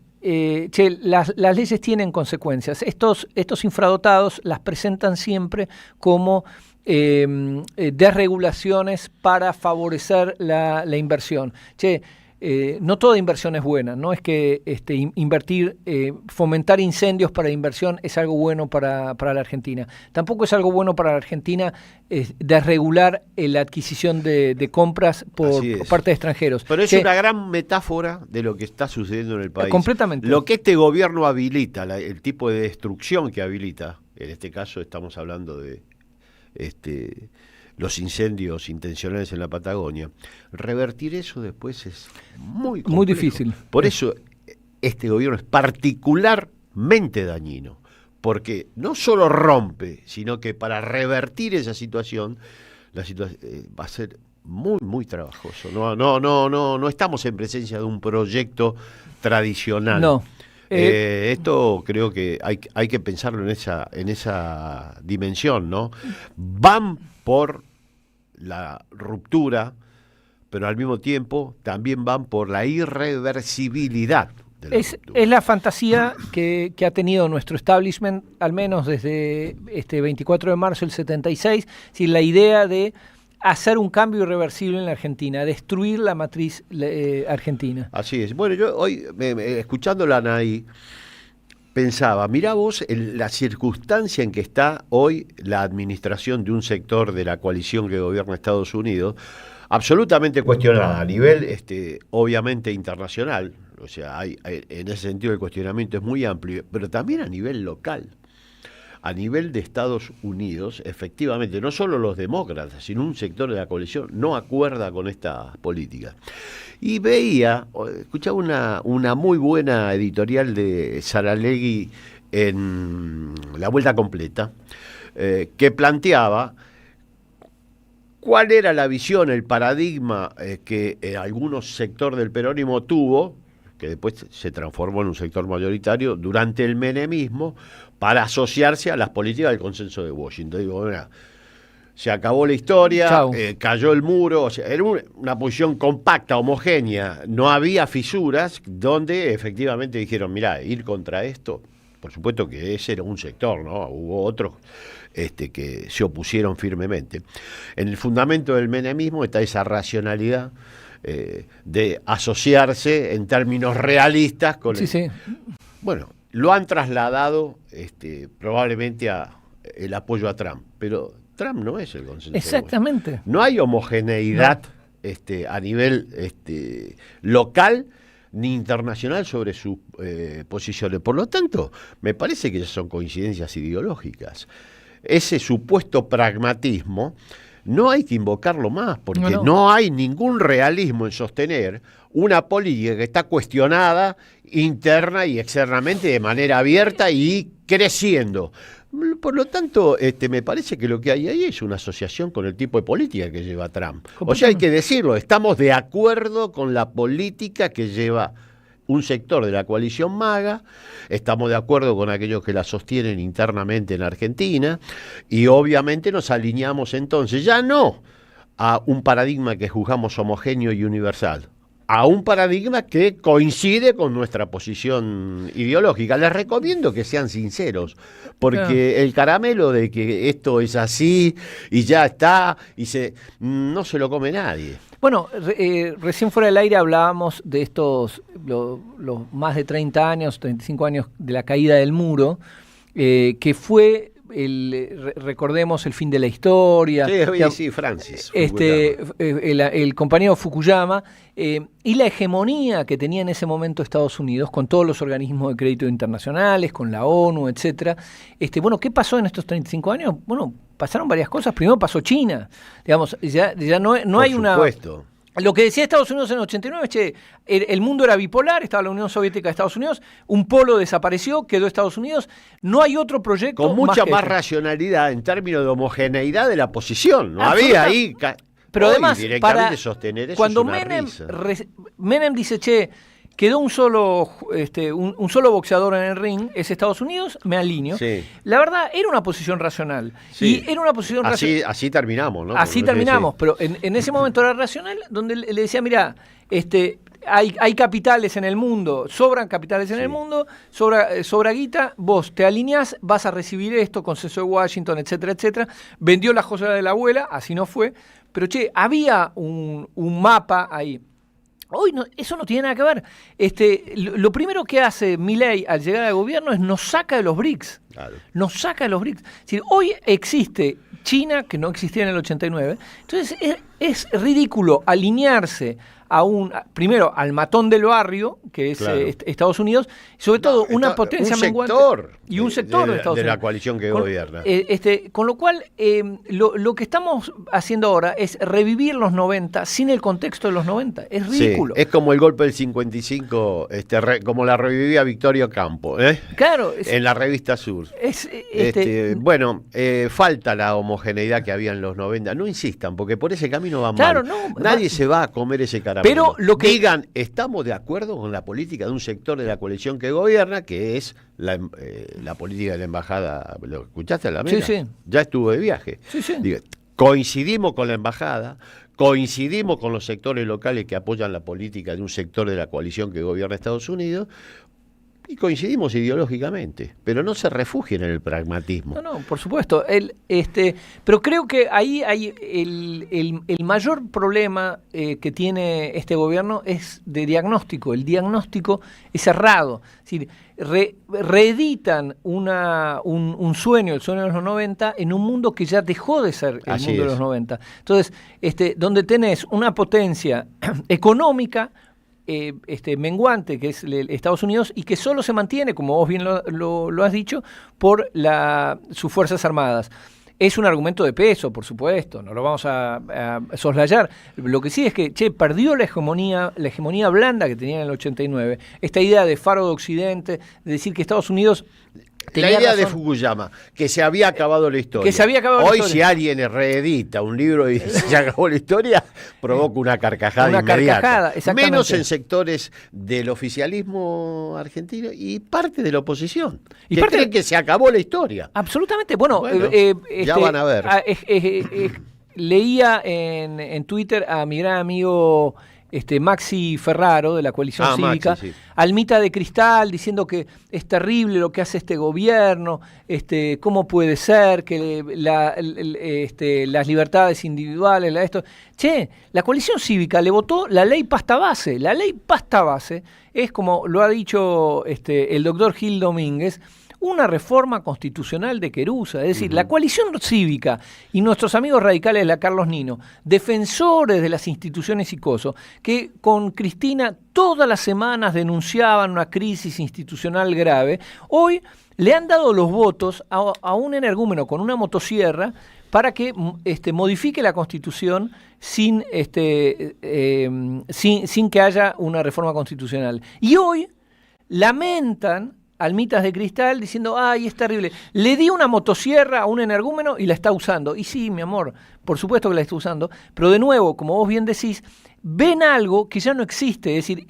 Speaker 1: las leyes tienen consecuencias. Estos infradotados las presentan siempre como desregulaciones para favorecer la inversión. No toda inversión es buena, no es que invertir, fomentar incendios para inversión es algo bueno para la Argentina. Tampoco es algo bueno para la Argentina desregular la adquisición de compras por parte de extranjeros.
Speaker 16: Pero es una gran metáfora de lo que está sucediendo en el país.
Speaker 1: Completamente.
Speaker 16: Lo que este gobierno habilita, el tipo de destrucción que habilita, en este caso estamos hablando de los incendios intencionales en la Patagonia, revertir eso después es muy complejo.
Speaker 1: Muy difícil.
Speaker 16: Por eso este gobierno es particularmente dañino, porque no solo rompe, sino que para revertir esa situación, va a ser muy, muy trabajoso. No estamos en presencia de un proyecto tradicional.
Speaker 1: No.
Speaker 16: Esto creo que hay que pensarlo en esa dimensión, ¿no? Van por la ruptura, pero al mismo tiempo también van por la irreversibilidad de la ruptura.
Speaker 1: Es la fantasía que ha tenido nuestro establishment, al menos desde 24 de marzo del 76, si la idea de hacer un cambio irreversible en la Argentina, destruir la matriz argentina.
Speaker 16: Así es. Bueno, yo hoy, escuchándola a Anaí, pensaba, mirá vos la circunstancia en que está hoy la administración de un sector de la coalición que gobierna Estados Unidos, absolutamente cuestionada a nivel, obviamente, internacional. O sea, en ese sentido el cuestionamiento es muy amplio, pero también a nivel local. A nivel de Estados Unidos, efectivamente, no solo los demócratas, sino un sector de la coalición no acuerda con esta política. Y escuchaba una muy buena editorial de Saralegui en La Vuelta Completa, que planteaba cuál era la visión, el paradigma que algunos sector del peronismo tuvo, que después se transformó en un sector mayoritario durante el menemismo, para asociarse a las políticas del consenso de Washington. Digo, mira, se acabó la historia,
Speaker 1: Chau.
Speaker 16: cayó el muro, o sea, era una posición compacta, homogénea, no había fisuras, donde efectivamente dijeron, mirá, ir contra esto, por supuesto que ese era un sector, ¿no? Hubo otros que se opusieron firmemente. En el fundamento del menemismo está esa racionalidad de asociarse en términos realistas con Bueno, lo han trasladado probablemente a el apoyo a Trump, pero Trump no es el consenso.
Speaker 1: Exactamente.
Speaker 16: No hay homogeneidad a nivel local ni internacional sobre sus posiciones. Por lo tanto, me parece que son coincidencias ideológicas. Ese supuesto pragmatismo no hay que invocarlo más, porque no hay ningún realismo en sostener una política que está cuestionada interna y externamente de manera abierta y creciendo. Por lo tanto, me parece que lo que hay ahí es una asociación con el tipo de política que lleva Trump. O sea, hay que decirlo, estamos de acuerdo con la política que lleva un sector de la coalición MAGA, estamos de acuerdo con aquellos que la sostienen internamente en Argentina, y obviamente nos alineamos entonces ya no a un paradigma que juzgamos homogéneo y universal, a un paradigma que coincide con nuestra posición ideológica. Les recomiendo que sean sinceros, porque el caramelo de que esto es así y ya está, no se lo come nadie.
Speaker 1: Bueno, recién fuera del aire hablábamos de estos, los más de 30 años, 35 años de la caída del muro, que fue, recordemos, el fin de la historia.
Speaker 16: Sí, Francis.
Speaker 1: El compañero Fukuyama, y la hegemonía que tenía en ese momento Estados Unidos con todos los organismos de crédito internacionales, con la ONU, etcétera. Bueno, ¿qué pasó en estos 35 años? Bueno, pasaron varias cosas. Primero pasó China. Digamos, ya no hay una...
Speaker 16: Por supuesto.
Speaker 1: Lo que decía Estados Unidos en el 89, el mundo era bipolar, estaba la Unión Soviética de Estados Unidos, un polo desapareció, quedó Estados Unidos, no hay otro proyecto
Speaker 16: con mucha más
Speaker 1: que
Speaker 16: racionalidad en términos de homogeneidad de la posición, no había ahí...
Speaker 1: Pero además,
Speaker 16: directamente sostener eso
Speaker 1: cuando
Speaker 16: es una
Speaker 1: Menem dice, quedó un solo boxeador en el ring, es Estados Unidos, me alineo. Sí. La verdad, era una posición racional. Sí. Y era una posición racional.
Speaker 16: Así terminamos, ¿no?
Speaker 1: Así terminamos, pero en ese momento era racional, donde le decía, mira, hay capitales en el mundo, sobran capitales en el mundo, sobra guita, vos te alineás, vas a recibir esto, consenso de Washington, etcétera, etcétera. Vendió las joyas de la abuela, así no fue, pero había un mapa ahí. Hoy eso no tiene nada que ver. Lo primero que hace Milei al llegar al gobierno es nos saca de los BRICS. Claro. Nos saca de los BRICS. Es decir, hoy existe China, que no existía en el 89. Entonces es ridículo alinearse primero al matón del barrio, que es Estados Unidos, sobre todo una potencia menguante. Y un sector de Estados Unidos.
Speaker 16: De la coalición que gobierna.
Speaker 1: Con lo cual, lo que estamos haciendo ahora es revivir los 90 sin el contexto de los 90. Es ridículo.
Speaker 16: Sí, es como el golpe del 55, como la revivía Victorio Campo,
Speaker 1: Claro.
Speaker 16: En la revista Sur. Falta la homogeneidad que había en los 90. No insistan, porque por ese camino va mal. Nadie se va a comer ese caramelo.
Speaker 1: Pero lo que
Speaker 16: digan, estamos de acuerdo con la política de un sector de la coalición que gobierna, que es la política de la embajada. ¿Lo escuchaste a la mesa?
Speaker 1: Sí.
Speaker 16: Ya estuvo de viaje.
Speaker 1: Sí.
Speaker 16: Digo, coincidimos con la embajada, coincidimos con los sectores locales que apoyan la política de un sector de la coalición que gobierna Estados Unidos. Y coincidimos ideológicamente, pero no se refugien en el pragmatismo.
Speaker 1: No, por supuesto. Pero creo que ahí hay el mayor problema que tiene este gobierno es de diagnóstico. El diagnóstico es errado. Es decir, reeditan un sueño, el sueño de los 90, en un mundo que ya dejó de ser el mundo de los 90. Entonces, donde tenés una potencia económica menguante, que es Estados Unidos, y que solo se mantiene, como vos bien lo has dicho, por sus Fuerzas Armadas. Es un argumento de peso, por supuesto, no lo vamos a soslayar. Lo que sí es que perdió la hegemonía blanda que tenía en el 89. Esta idea de faro de Occidente, de decir que Estados Unidos
Speaker 16: La idea de Fukuyama, que se había acabado la historia. Hoy, si alguien reedita un libro y se acabó la historia, provoca una carcajada inmediata. Menos en sectores del oficialismo argentino y parte de la oposición. Y que creen que se acabó la historia.
Speaker 1: Absolutamente. Bueno,
Speaker 16: ya van a ver.
Speaker 1: Leía en Twitter a mi gran amigo Maxi Ferraro, de la Coalición Cívica,
Speaker 16: Maxi, sí.
Speaker 1: Almita de Cristal, diciendo que es terrible lo que hace este gobierno, cómo puede ser que las libertades individuales, la Coalición Cívica le votó la ley pasta base. La ley pasta base es, como lo ha dicho el doctor Gil Domínguez, una reforma constitucional de querusa. Es decir, la Coalición Cívica y nuestros amigos radicales de la Carlos Nino, defensores de las instituciones y cosas, que con Cristina todas las semanas denunciaban una crisis institucional grave, hoy le han dado los votos a un energúmeno con una motosierra para que modifique la Constitución sin que haya una reforma constitucional. Y hoy lamentan Almitas de Cristal diciendo, ay, es terrible. Le di una motosierra a un energúmeno y la está usando. Y sí, mi amor, por supuesto que la está usando, pero de nuevo, como vos bien decís, ven algo que ya no existe. Es decir,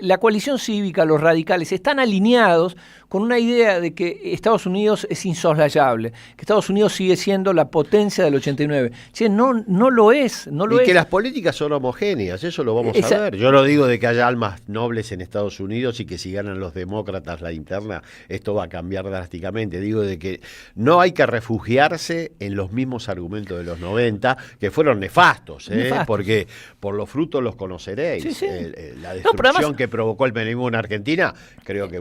Speaker 1: la Coalición Cívica, los radicales, están alineados con una idea de que Estados Unidos es insoslayable, que Estados Unidos sigue siendo la potencia del 89. No lo es.
Speaker 16: Y que las políticas son homogéneas, eso lo vamos a ver. Yo no digo de que haya almas nobles en Estados Unidos y que si ganan los demócratas la interna, esto va a cambiar drásticamente. Digo de que no hay que refugiarse en los mismos argumentos de los 90, que fueron nefastos. Porque por los frutos los conoceréis.
Speaker 1: Sí.
Speaker 16: La destrucción que provocó el menemismo en Argentina, creo que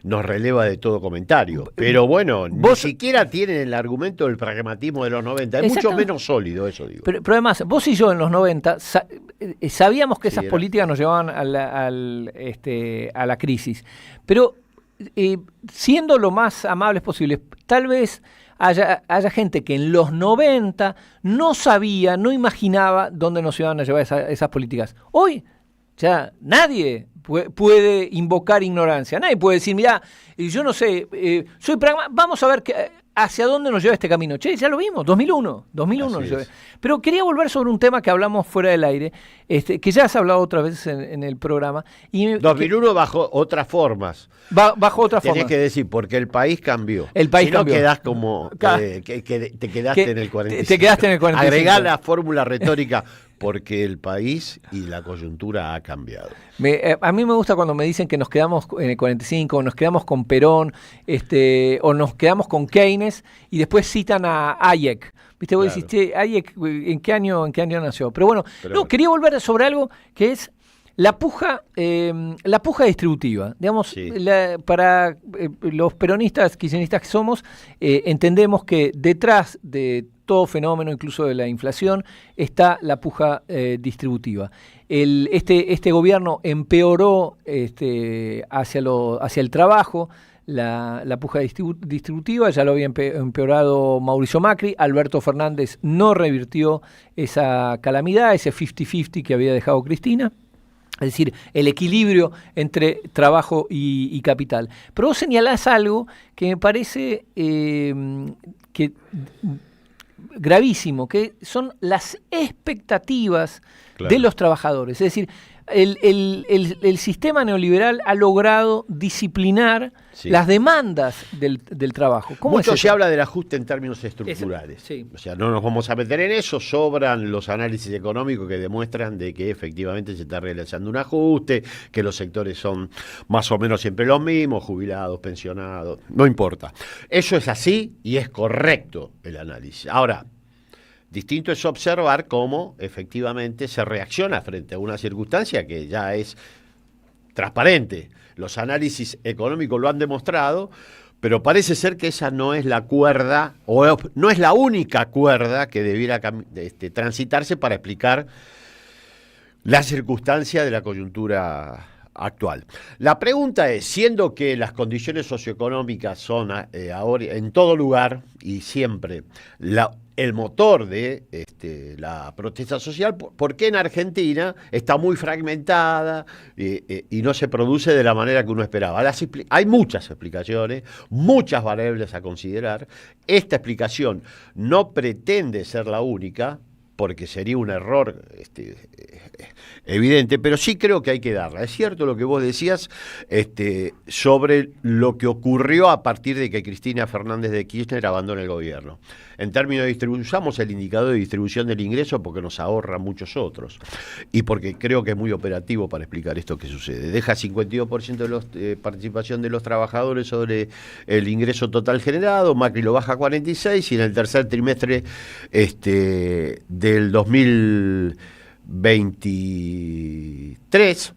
Speaker 16: nos releva de todo comentario. Pero bueno, ni siquiera tienen el argumento del pragmatismo de los 90. Es mucho menos sólido, eso digo.
Speaker 1: Pero además, vos y yo en los 90 sabíamos que esas políticas nos llevaban a la crisis. Pero siendo lo más amables posible, tal vez haya gente que en los 90 no sabía, no imaginaba dónde nos iban a llevar esas políticas. Hoy ya nadie puede invocar ignorancia. Nadie puede decir, mirá, yo no sé, soy pragmático, vamos a ver hacia dónde nos lleva este camino. Ya lo vimos, 2001 nos lleva. Pero quería volver sobre un tema que hablamos fuera del aire, que ya has hablado otras veces en el programa.
Speaker 16: 2001 bajo otras formas.
Speaker 1: Bajo otras formas.
Speaker 16: Tienes que decir, porque el país cambió.
Speaker 1: El país
Speaker 16: si no
Speaker 1: cambió.
Speaker 16: Quedás como, te quedaste en el 45.
Speaker 1: Te quedaste en el 45.
Speaker 16: Agregá la fórmula retórica, porque el país y la coyuntura ha cambiado.
Speaker 1: A mí me gusta cuando me dicen que nos quedamos en el 45, o nos quedamos con Perón, o nos quedamos con Keynes, y después citan a Hayek. ¿Viste? Vos decís, che, Hayek, ¿en qué año nació? Pero bueno, quería volver sobre algo que es la puja distributiva. Digamos, para los peronistas, kirchneristas que somos, entendemos que detrás de todo fenómeno, incluso de la inflación, está la puja distributiva. Este gobierno empeoró hacia el trabajo la puja distributiva, ya lo había empeorado Mauricio Macri. Alberto Fernández no revirtió esa calamidad, ese 50-50 que había dejado Cristina. Es decir, el equilibrio entre trabajo y capital. Pero vos señalás algo que me parece que gravísimo, que son las expectativas de los trabajadores. Es decir, el sistema neoliberal ha logrado disciplinar las demandas del trabajo.
Speaker 16: Mucho se habla del ajuste en términos estructurales. O sea, no nos vamos a meter en eso, sobran los análisis económicos que demuestran de que efectivamente se está realizando un ajuste, que los sectores son más o menos siempre los mismos, jubilados, pensionados, no importa. Eso es así y es correcto el análisis. Ahora, distinto es observar cómo efectivamente se reacciona frente a una circunstancia que ya es transparente. Los análisis económicos lo han demostrado, pero parece ser que esa no es la cuerda, o no es la única cuerda que debiera transitarse para explicar la circunstancia de la coyuntura actual. La pregunta es, siendo que las condiciones socioeconómicas son ahora en todo lugar y siempre el motor de la protesta social, porque en Argentina está muy fragmentada y no se produce de la manera que uno esperaba. Hay muchas explicaciones, muchas variables a considerar. Esta explicación no pretende ser la única, porque sería un error evidente, pero sí creo que hay que darla. Es cierto lo que vos decías sobre lo que ocurrió a partir de que Cristina Fernández de Kirchner abandona el gobierno. En términos de distribución, usamos el indicador de distribución del ingreso porque nos ahorra muchos otros y porque creo que es muy operativo para explicar esto que sucede. Deja 52% de participación de los trabajadores sobre el ingreso total generado, Macri lo baja a 46% y en el tercer trimestre del 2023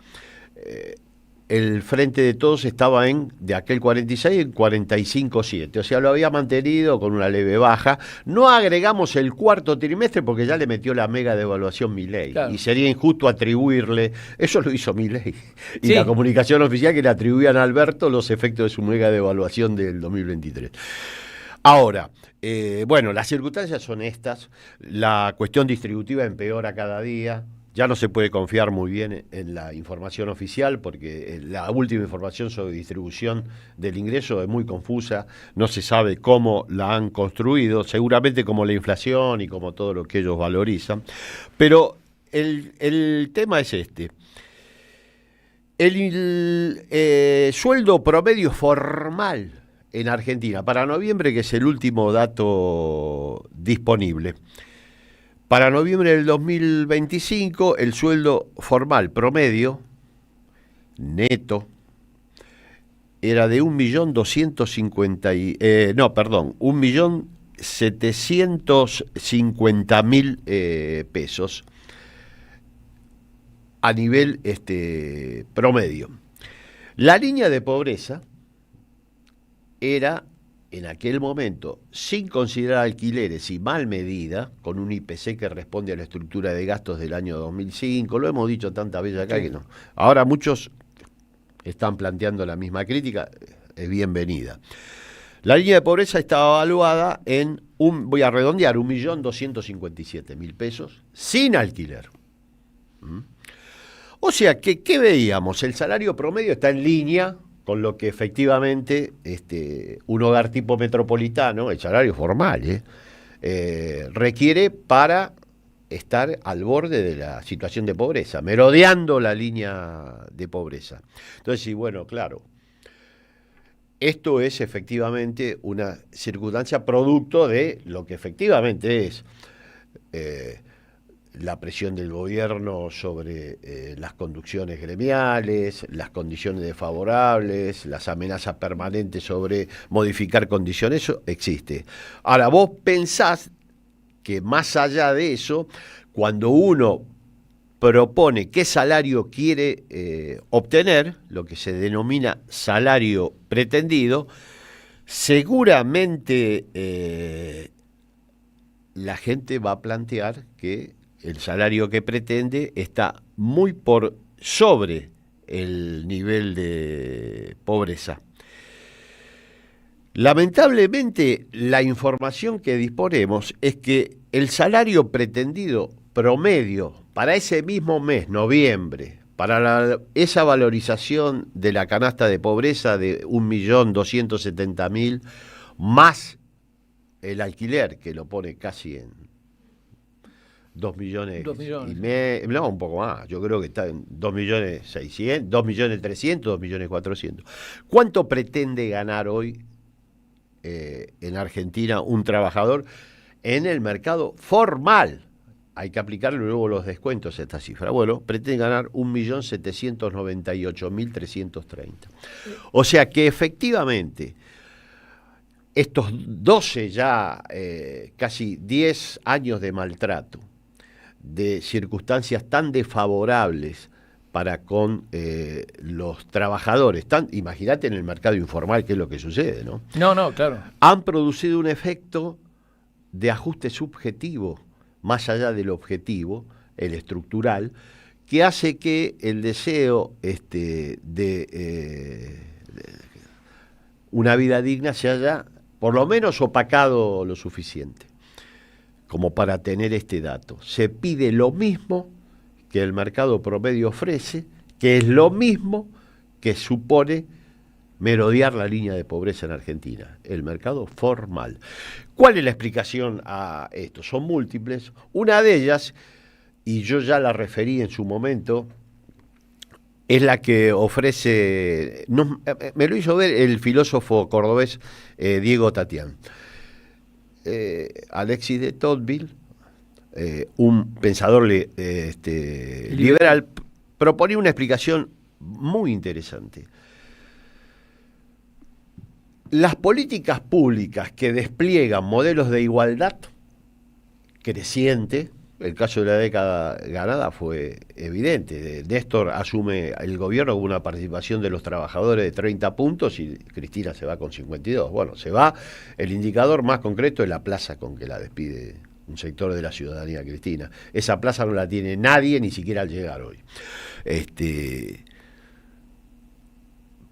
Speaker 16: el Frente de Todos estaba de aquel 46 en 45,7, o sea, lo había mantenido con una leve baja. No agregamos el cuarto trimestre porque ya le metió la mega devaluación Milei, claro, y sería injusto atribuirle, eso lo hizo Milei, y sí, la comunicación oficial que le atribuían a Alberto los efectos de su mega devaluación del 2023. Ahora, bueno, las circunstancias son estas, la cuestión distributiva empeora cada día. Ya no se puede confiar muy bien en la información oficial porque la última información sobre distribución del ingreso es muy confusa, no se sabe cómo la han construido, seguramente como la inflación y como todo lo que ellos valorizan. Pero el tema es este. El sueldo promedio formal en Argentina para noviembre, que es el último dato disponible, para noviembre del 2025, el sueldo formal promedio, neto, era de 1.750.000 pesos a nivel promedio. La línea de pobreza era, en aquel momento, sin considerar alquileres y mal medida, con un IPC que responde a la estructura de gastos del año 2005, lo hemos dicho tantas veces acá, sí, que no. Ahora muchos están planteando la misma crítica, es bienvenida. La línea de pobreza estaba evaluada en, voy a redondear, 1.257.000 pesos, sin alquiler. O sea, que ¿qué veíamos? El salario promedio está en línea con lo que efectivamente un hogar tipo metropolitano, el salario formal, requiere para estar al borde de la situación de pobreza, merodeando la línea de pobreza. Entonces, sí, bueno, claro, esto es efectivamente una circunstancia producto de lo que efectivamente es la presión del gobierno sobre las conducciones gremiales, las condiciones desfavorables, las amenazas permanentes sobre modificar condiciones, eso existe. Ahora, vos pensás que más allá de eso, cuando uno propone qué salario quiere obtener, lo que se denomina salario pretendido, seguramente la gente va a plantear que el salario que pretende está muy por sobre el nivel de pobreza. Lamentablemente, la información que disponemos es que el salario pretendido promedio para ese mismo mes, noviembre, para esa valorización de la canasta de pobreza de 1.270.000, más el alquiler, que lo pone casi en 2 millones. 2 millones. No, un poco más. Yo creo que está en 2.600.000, 2.300.000, 2.400.000. ¿Cuánto pretende ganar hoy en Argentina un trabajador en el mercado formal? Hay que aplicarle luego los descuentos a esta cifra. Bueno, pretende ganar 1.798.330. O sea que efectivamente estos 12 ya, casi 10 años de maltrato, de circunstancias tan desfavorables para con los trabajadores, imagínate en el mercado informal qué es lo que sucede, ¿no?
Speaker 1: No, claro.
Speaker 16: Han producido un efecto de ajuste subjetivo, más allá del objetivo, el estructural, que hace que el deseo de una vida digna se haya, por lo menos, opacado lo suficiente. Entonces, bueno, claro, esto es una circunstancia producto de lo que efectivamente es la presión del gobierno sobre las condiciones de vida. Y como para tener este dato. Se pide lo mismo que el mercado promedio ofrece, que es lo mismo que supone merodear la línea de pobreza en Argentina, el mercado formal. ¿Cuál es la explicación a esto? Son múltiples. Una de ellas, y yo ya la referí en su momento, es la que ofrece, me lo hizo ver el filósofo cordobés Diego Tatián. Alexis de Tocqueville, un pensador liberal, proponía una explicación muy interesante. Las políticas públicas que despliegan modelos de igualdad creciente, el caso de la década ganada fue evidente. Néstor asume el gobierno con una participación de los trabajadores de 30 puntos y Cristina se va con 52. Bueno, se va, el indicador más concreto es la plaza con que la despide un sector de la ciudadanía Cristina. Esa plaza no la tiene nadie, ni siquiera al llegar hoy.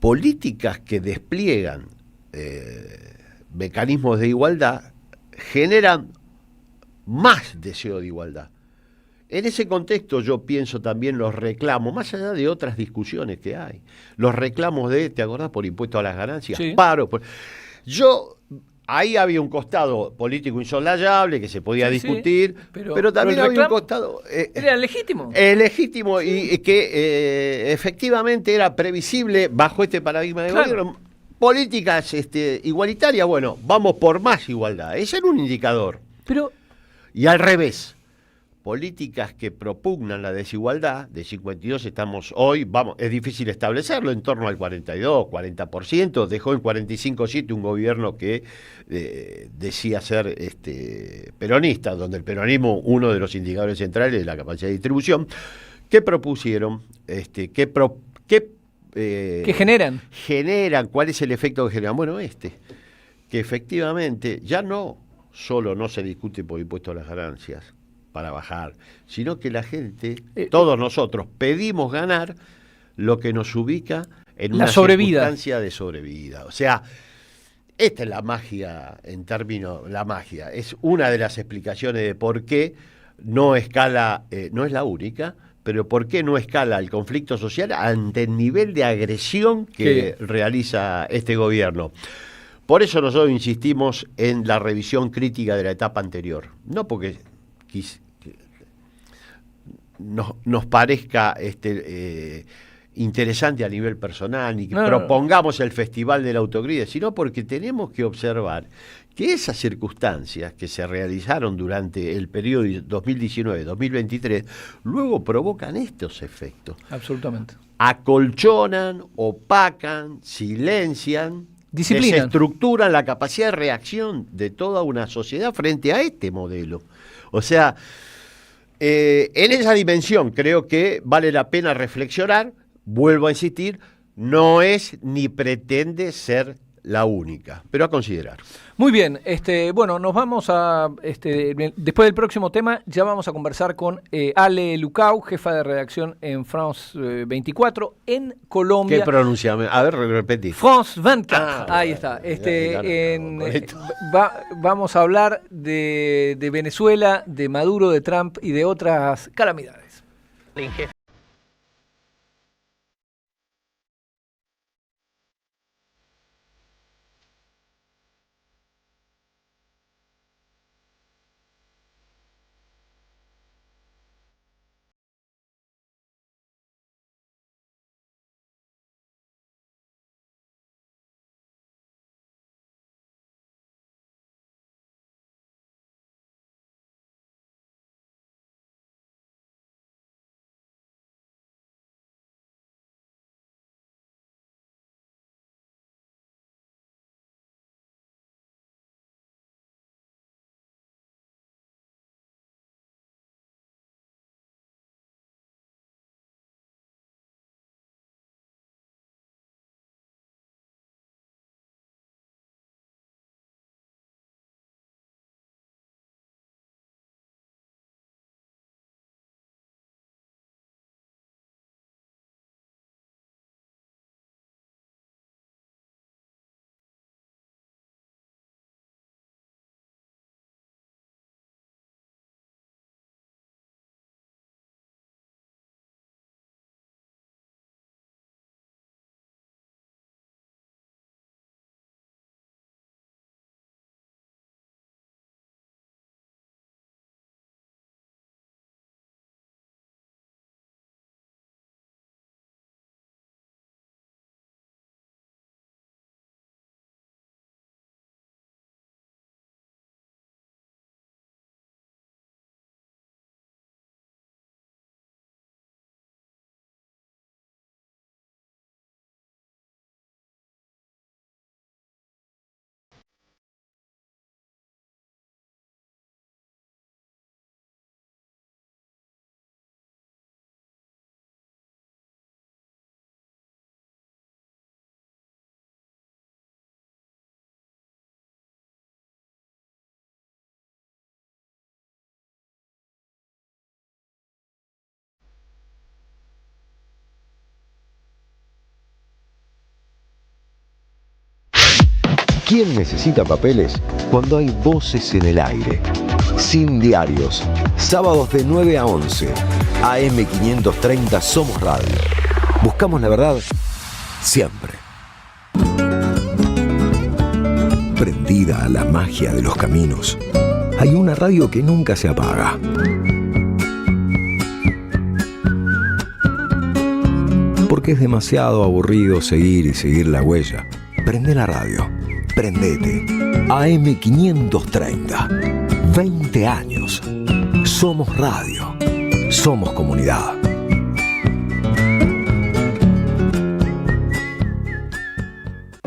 Speaker 16: Políticas que despliegan mecanismos de igualdad generan más deseo de igualdad. En ese contexto yo pienso también los reclamos, más allá de otras discusiones que hay, los reclamos de, ¿te acordás? Por impuesto a las ganancias, sí. Ahí había un costado político insolayable que se podía discutir, sí, pero también había un costado...
Speaker 1: era legítimo.
Speaker 16: Legítimo y que efectivamente era previsible bajo este paradigma de gobierno. Políticas igualitarias, bueno, vamos por más igualdad. Ese era un indicador. Y al revés, políticas que propugnan la desigualdad, de 52 estamos hoy, es difícil establecerlo, en torno al 42, 40%, dejó en 45,7 un gobierno que decía ser peronista, donde el peronismo, uno de los indicadores centrales es la capacidad de distribución, que propusieron,
Speaker 1: ¿qué generan?
Speaker 16: ¿Cuál es el efecto que generan? Bueno, que efectivamente ya no solo no se discute por impuesto a las ganancias para bajar, sino que la gente, todos nosotros, pedimos ganar lo que nos ubica en una circunstancia de sobrevida. O sea, esta es la magia, la magia, es una de las explicaciones de por qué no escala, no es la única, pero por qué no escala el conflicto social ante el nivel de agresión que realiza este gobierno. Por eso nosotros insistimos en la revisión crítica de la etapa anterior. No porque nos parezca interesante a nivel personal, ni que propongamos el Festival de la Autocrítica, sino porque tenemos que observar que esas circunstancias que se realizaron durante el periodo 2019-2023 luego provocan estos efectos.
Speaker 1: Absolutamente.
Speaker 16: Acolchonan, opacan, silencian, desestructuran la capacidad de reacción de toda una sociedad frente a este modelo. O sea, en esa dimensión creo que vale la pena reflexionar, vuelvo a insistir, no es ni pretende ser la única, pero a considerar.
Speaker 1: Muy bien, bueno, nos vamos a, después del próximo tema, ya vamos a conversar con Ale Lucau, jefa de redacción en France 24, en Colombia.
Speaker 16: ¿Qué pronunciame? A ver, repetí.
Speaker 1: France 24, ahí está. Vamos a hablar de Venezuela, de Maduro, de Trump y de otras calamidades.
Speaker 6: ¿Quién necesita papeles cuando hay voces en el aire? Sin diarios, sábados de 9 a 11, AM 530 Somos Radio. Buscamos la verdad siempre. Prendida a la magia de los caminos, hay una radio que nunca se apaga. Porque es demasiado aburrido seguir y seguir la huella. Prende la radio. Prendete. AM 530. 20 años. Somos radio. Somos comunidad.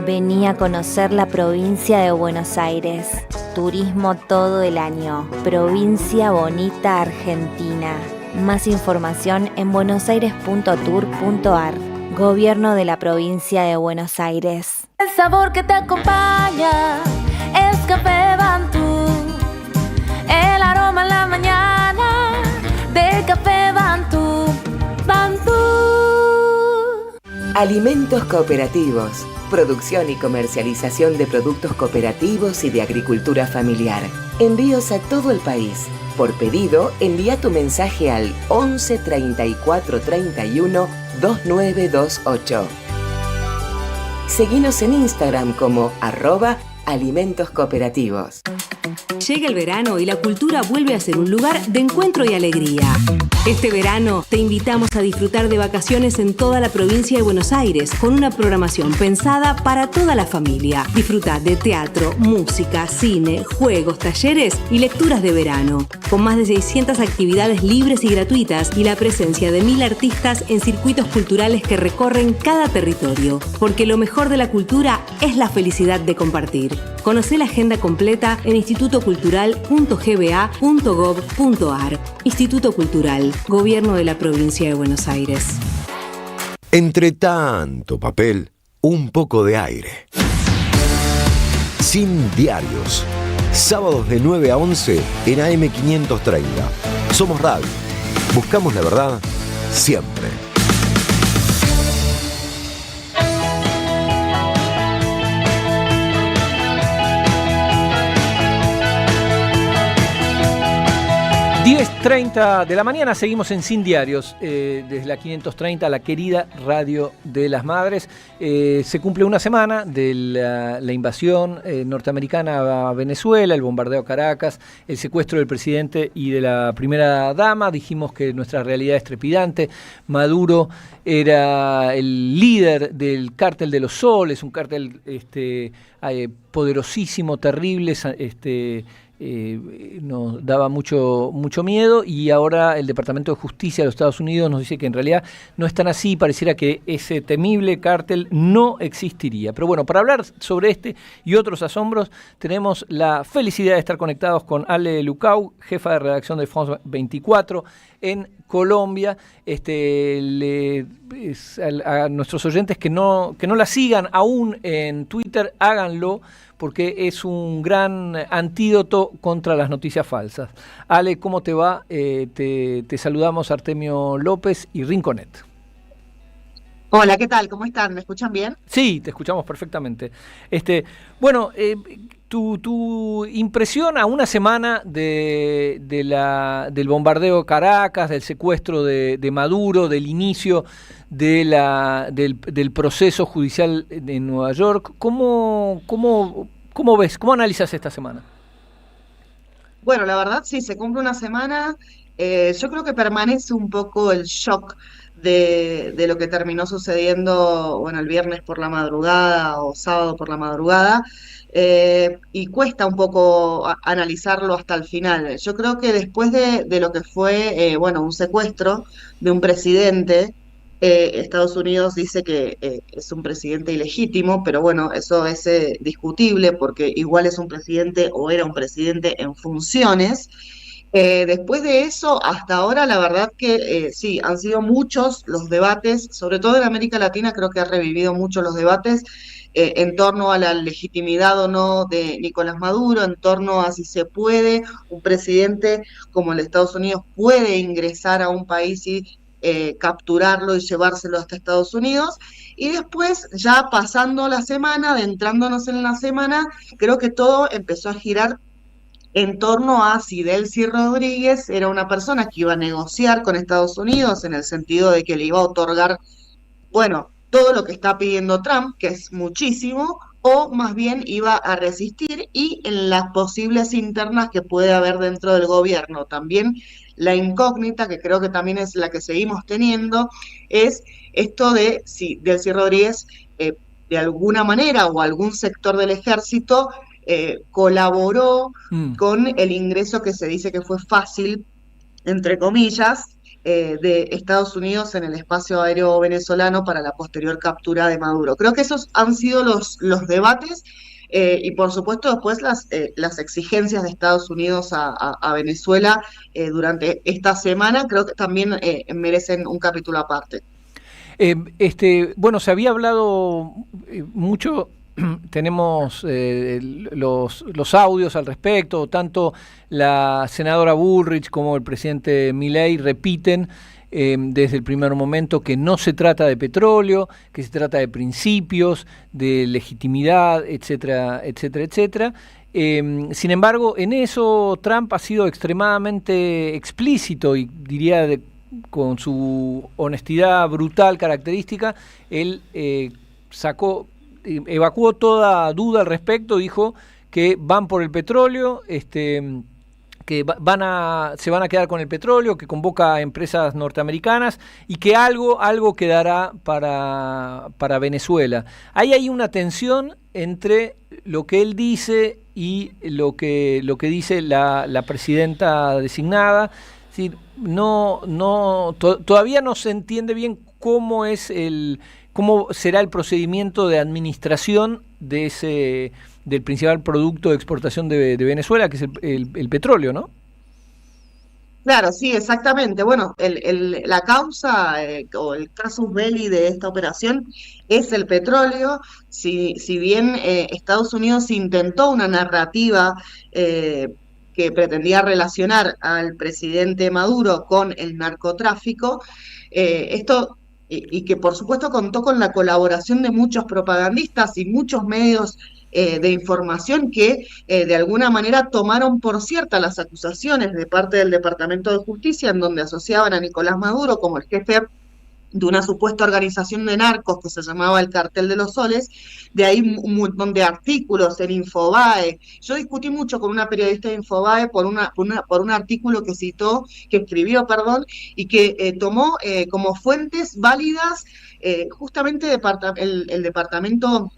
Speaker 11: Vení a conocer la provincia de Buenos Aires. Turismo todo el año. Provincia bonita Argentina. Más información en buenosaires.tour.ar. Gobierno de la provincia de Buenos Aires. El sabor que te acompaña es Café Bantú. El aroma en la mañana de Café Bantú. Bantú.
Speaker 2: Alimentos cooperativos. Producción y comercialización de productos cooperativos y de agricultura familiar. Envíos a todo el país. Por pedido, envía tu mensaje al 11 34 31 2928. Seguinos en Instagram como @alimentos cooperativos.
Speaker 7: Llega el verano y la cultura vuelve a ser un lugar de encuentro y alegría. Este verano te invitamos a disfrutar de vacaciones en toda la provincia de Buenos Aires con una programación pensada para toda la familia. Disfruta de teatro, música, cine, juegos, talleres y lecturas de verano. Con más de 600 actividades libres y gratuitas y la presencia de 1000 artistas en circuitos culturales que recorren cada territorio. Porque lo mejor de la cultura es la felicidad de compartir. Conocé la agenda completa en institutocultural.gba.gov.ar. Instituto Cultural, Gobierno de la Provincia de Buenos Aires.
Speaker 6: Entre tanto papel, un poco de aire. Sin diarios. Sábados de 9 a 11 en AM 530. Somos radio. Buscamos la verdad siempre.
Speaker 1: ...10:30 de la mañana, seguimos en Sin Diarios, desde la 530, la querida Radio de las Madres. Se cumple una semana de la invasión norteamericana a Venezuela, el bombardeo a Caracas, el secuestro del presidente y de la primera dama. Dijimos que nuestra realidad es trepidante. Maduro era el líder del cártel de los soles, un cártel poderosísimo, terrible, nos daba mucho miedo, y ahora el Departamento de Justicia de los Estados Unidos nos dice que en realidad no es tan así. Pareciera que ese temible cártel no existiría. Pero bueno, para hablar sobre este y otros asombros tenemos la felicidad de estar conectados con Ale Lucau, jefa de redacción de France 24 en Colombia. A nuestros oyentes que no la sigan aún en Twitter, háganlo, porque es un gran antídoto contra las noticias falsas. Ale, ¿cómo te va? Te saludamos Artemio López y Rinconet.
Speaker 22: Hola, ¿qué tal? ¿Cómo están? ¿Me escuchan bien?
Speaker 1: Sí, te escuchamos perfectamente. Bueno, tu impresión a una semana del bombardeo de Caracas, del secuestro de Maduro, del inicio del proceso judicial en Nueva York, ¿cómo ves? ¿Cómo analizas esta semana?
Speaker 22: Bueno, la verdad sí, se cumple una semana. Yo creo que permanece un poco el shock de lo que terminó sucediendo, bueno, el viernes por la madrugada o sábado por la madrugada, y cuesta un poco analizarlo hasta el final. Yo creo que después de lo que fue, bueno, un secuestro de un presidente, Estados Unidos dice que es un presidente ilegítimo, pero bueno, eso es discutible porque igual es un presidente o era un presidente en funciones. Después de eso, hasta ahora, la verdad que sí, han sido muchos los debates, sobre todo en América Latina, creo que ha revivido mucho los debates en torno a la legitimidad o no de Nicolás Maduro, en torno a si se puede, un presidente como el de Estados Unidos puede ingresar a un país y capturarlo y llevárselo hasta Estados Unidos. Y después, ya pasando la semana, adentrándonos en la semana, creo que todo empezó a girar en torno a si Delcy Rodríguez era una persona que iba a negociar con Estados Unidos en el sentido de que le iba a otorgar, bueno, todo lo que está pidiendo Trump, que es muchísimo, o más bien iba a resistir, y en las posibles internas que puede haber dentro del gobierno. También la incógnita, que creo que también es la que seguimos teniendo, es esto de si Delcy Rodríguez de alguna manera o algún sector del ejército colaboró con el ingreso que se dice que fue fácil, entre comillas, de Estados Unidos en el espacio aéreo venezolano para la posterior captura de Maduro. Creo que esos han sido los debates y por supuesto después las exigencias de Estados Unidos a Venezuela durante esta semana, creo que también merecen un capítulo aparte.
Speaker 1: Bueno, se había hablado mucho. Tenemos los audios al respecto, tanto la senadora Bullrich como el presidente Milei repiten desde el primer momento que no se trata de petróleo, que se trata de principios, de legitimidad, etcétera, etcétera, etcétera. Sin embargo, en eso Trump ha sido extremadamente explícito y diría con su honestidad brutal característica. Él evacuó toda duda al respecto, dijo que van por el petróleo, que se van a quedar con el petróleo, que convoca a empresas norteamericanas y que algo quedará para Venezuela. Ahí hay una tensión entre lo que él dice y lo que dice la presidenta designada. Es decir, todavía no se entiende bien cómo será el procedimiento de administración del principal producto de exportación de Venezuela, que es el petróleo, ¿no?
Speaker 22: Claro, sí, exactamente. Bueno, la causa o el casus belli de esta operación es el petróleo. Si bien Estados Unidos intentó una narrativa que pretendía relacionar al presidente Maduro con el narcotráfico, y que por supuesto contó con la colaboración de muchos propagandistas y muchos medios de información que de alguna manera tomaron por cierta las acusaciones de parte del Departamento de Justicia, en donde asociaban a Nicolás Maduro como el jefe de una supuesta organización de narcos que se llamaba el Cartel de los Soles. De ahí un montón de artículos en Infobae. Yo discutí mucho con una periodista de Infobae por un artículo que escribió, y que tomó como fuentes válidas justamente el Departamento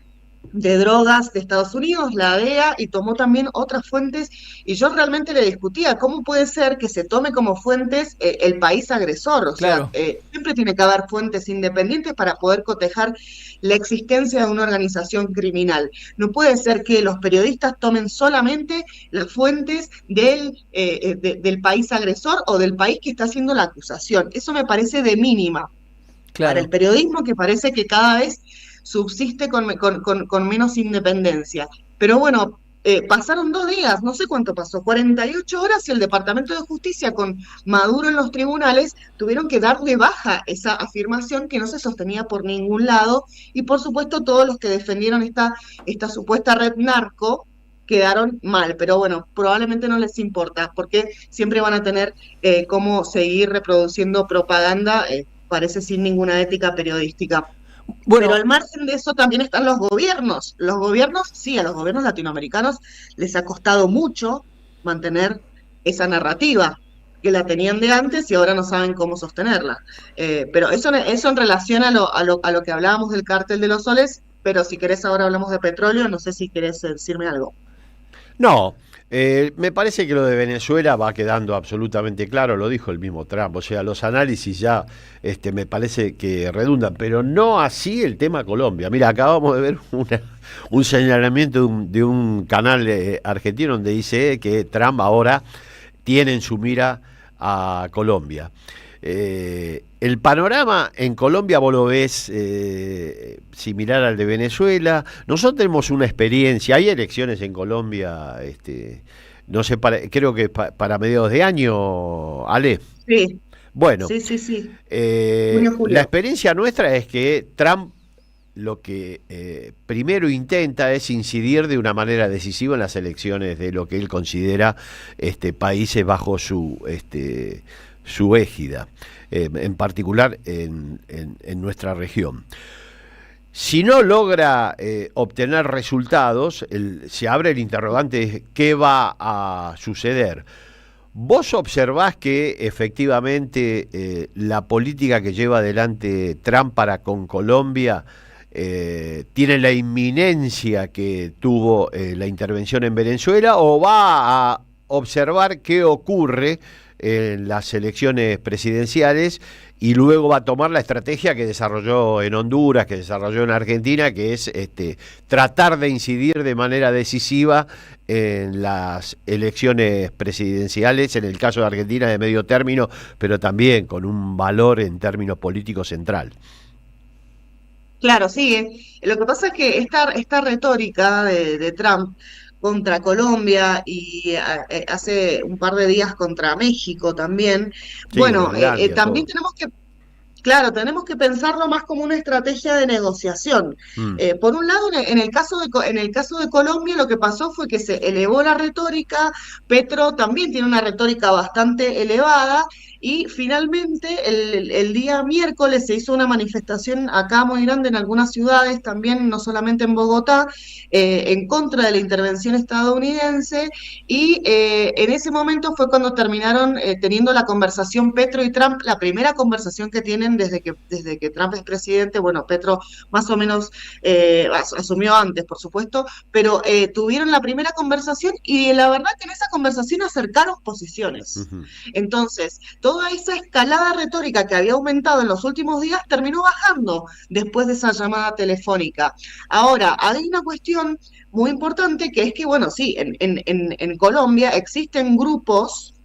Speaker 22: de Drogas de Estados Unidos, la DEA, y tomó también otras fuentes, y yo realmente le discutía cómo puede ser que se tome como fuentes el país agresor.
Speaker 1: Claro.
Speaker 22: Sea, siempre tiene que haber fuentes independientes para poder cotejar la existencia de una organización criminal. No puede ser que los periodistas tomen solamente las fuentes del país agresor o del país que está haciendo la acusación. Eso me parece de mínima.
Speaker 1: Claro.
Speaker 22: Para el periodismo, que parece que cada vez subsiste con menos independencia. Pero bueno, pasaron 2 días, no sé cuánto pasó, 48 horas, y el Departamento de Justicia con Maduro en los tribunales tuvieron que darle baja esa afirmación que no se sostenía por ningún lado, y por supuesto todos los que defendieron esta supuesta red narco quedaron mal, pero bueno, probablemente no les importa, porque siempre van a tener cómo seguir reproduciendo propaganda, parece sin ninguna ética periodística. Bueno, pero al margen de eso también están los gobiernos. Los gobiernos, sí, a los gobiernos latinoamericanos les ha costado mucho mantener esa narrativa, que la tenían de antes y ahora no saben cómo sostenerla. Pero eso en relación a lo que hablábamos del Cártel de los Soles, pero si querés ahora hablamos de petróleo, no sé si querés decirme algo.
Speaker 16: No, me parece que lo de Venezuela va quedando absolutamente claro, lo dijo el mismo Trump, o sea, los análisis ya me parece que redundan, pero no así el tema Colombia. Mira, acabamos de ver un señalamiento de un canal argentino donde dice que Trump ahora tiene en su mira a Colombia. El panorama en Colombia vos lo ves similar al de Venezuela. Nosotros tenemos una experiencia, hay elecciones en Colombia, no sé, creo que para mediados de año, Ale.
Speaker 22: Sí.
Speaker 16: Bueno,
Speaker 22: Sí, sí, sí. Junio, julio.
Speaker 16: la experiencia nuestra es que Trump lo que primero intenta es incidir de una manera decisiva en las elecciones de lo que él considera países bajo su égida, en particular en nuestra región. Si no logra obtener resultados, se abre el interrogante: ¿qué va a suceder? ¿Vos observás que efectivamente la política que lleva adelante Trump para con Colombia tiene la inminencia que tuvo la intervención en Venezuela, o va a observar qué ocurre en las elecciones presidenciales y luego va a tomar la estrategia que desarrolló en Honduras, que desarrolló en Argentina, que es tratar de incidir de manera decisiva en las elecciones presidenciales, en el caso de Argentina de medio término, pero también con un valor en términos políticos central?
Speaker 22: Claro, sí. Lo que pasa es que esta retórica de Trump contra Colombia y hace un par de días contra México también,
Speaker 16: Sí,
Speaker 22: bueno,
Speaker 16: Groenlandia,
Speaker 22: también
Speaker 16: todo.
Speaker 22: tenemos que pensarlo más como una estrategia de negociación. Por un lado, en el caso de Colombia, lo que pasó fue que se elevó la retórica. Petro también tiene una retórica bastante elevada, y finalmente el día miércoles se hizo una manifestación acá muy grande en algunas ciudades, también no solamente en Bogotá, en contra de la intervención estadounidense, y en ese momento fue cuando terminaron teniendo la conversación Petro y Trump, la primera conversación que tienen desde que Trump es presidente. Bueno, Petro más o menos asumió antes, por supuesto, pero tuvieron la primera conversación, y la verdad que en esa conversación acercaron posiciones. Entonces, toda esa escalada retórica que había aumentado en los últimos días terminó bajando después de esa llamada telefónica. Ahora, hay una cuestión muy importante, que es que, bueno, sí, en Colombia existen grupos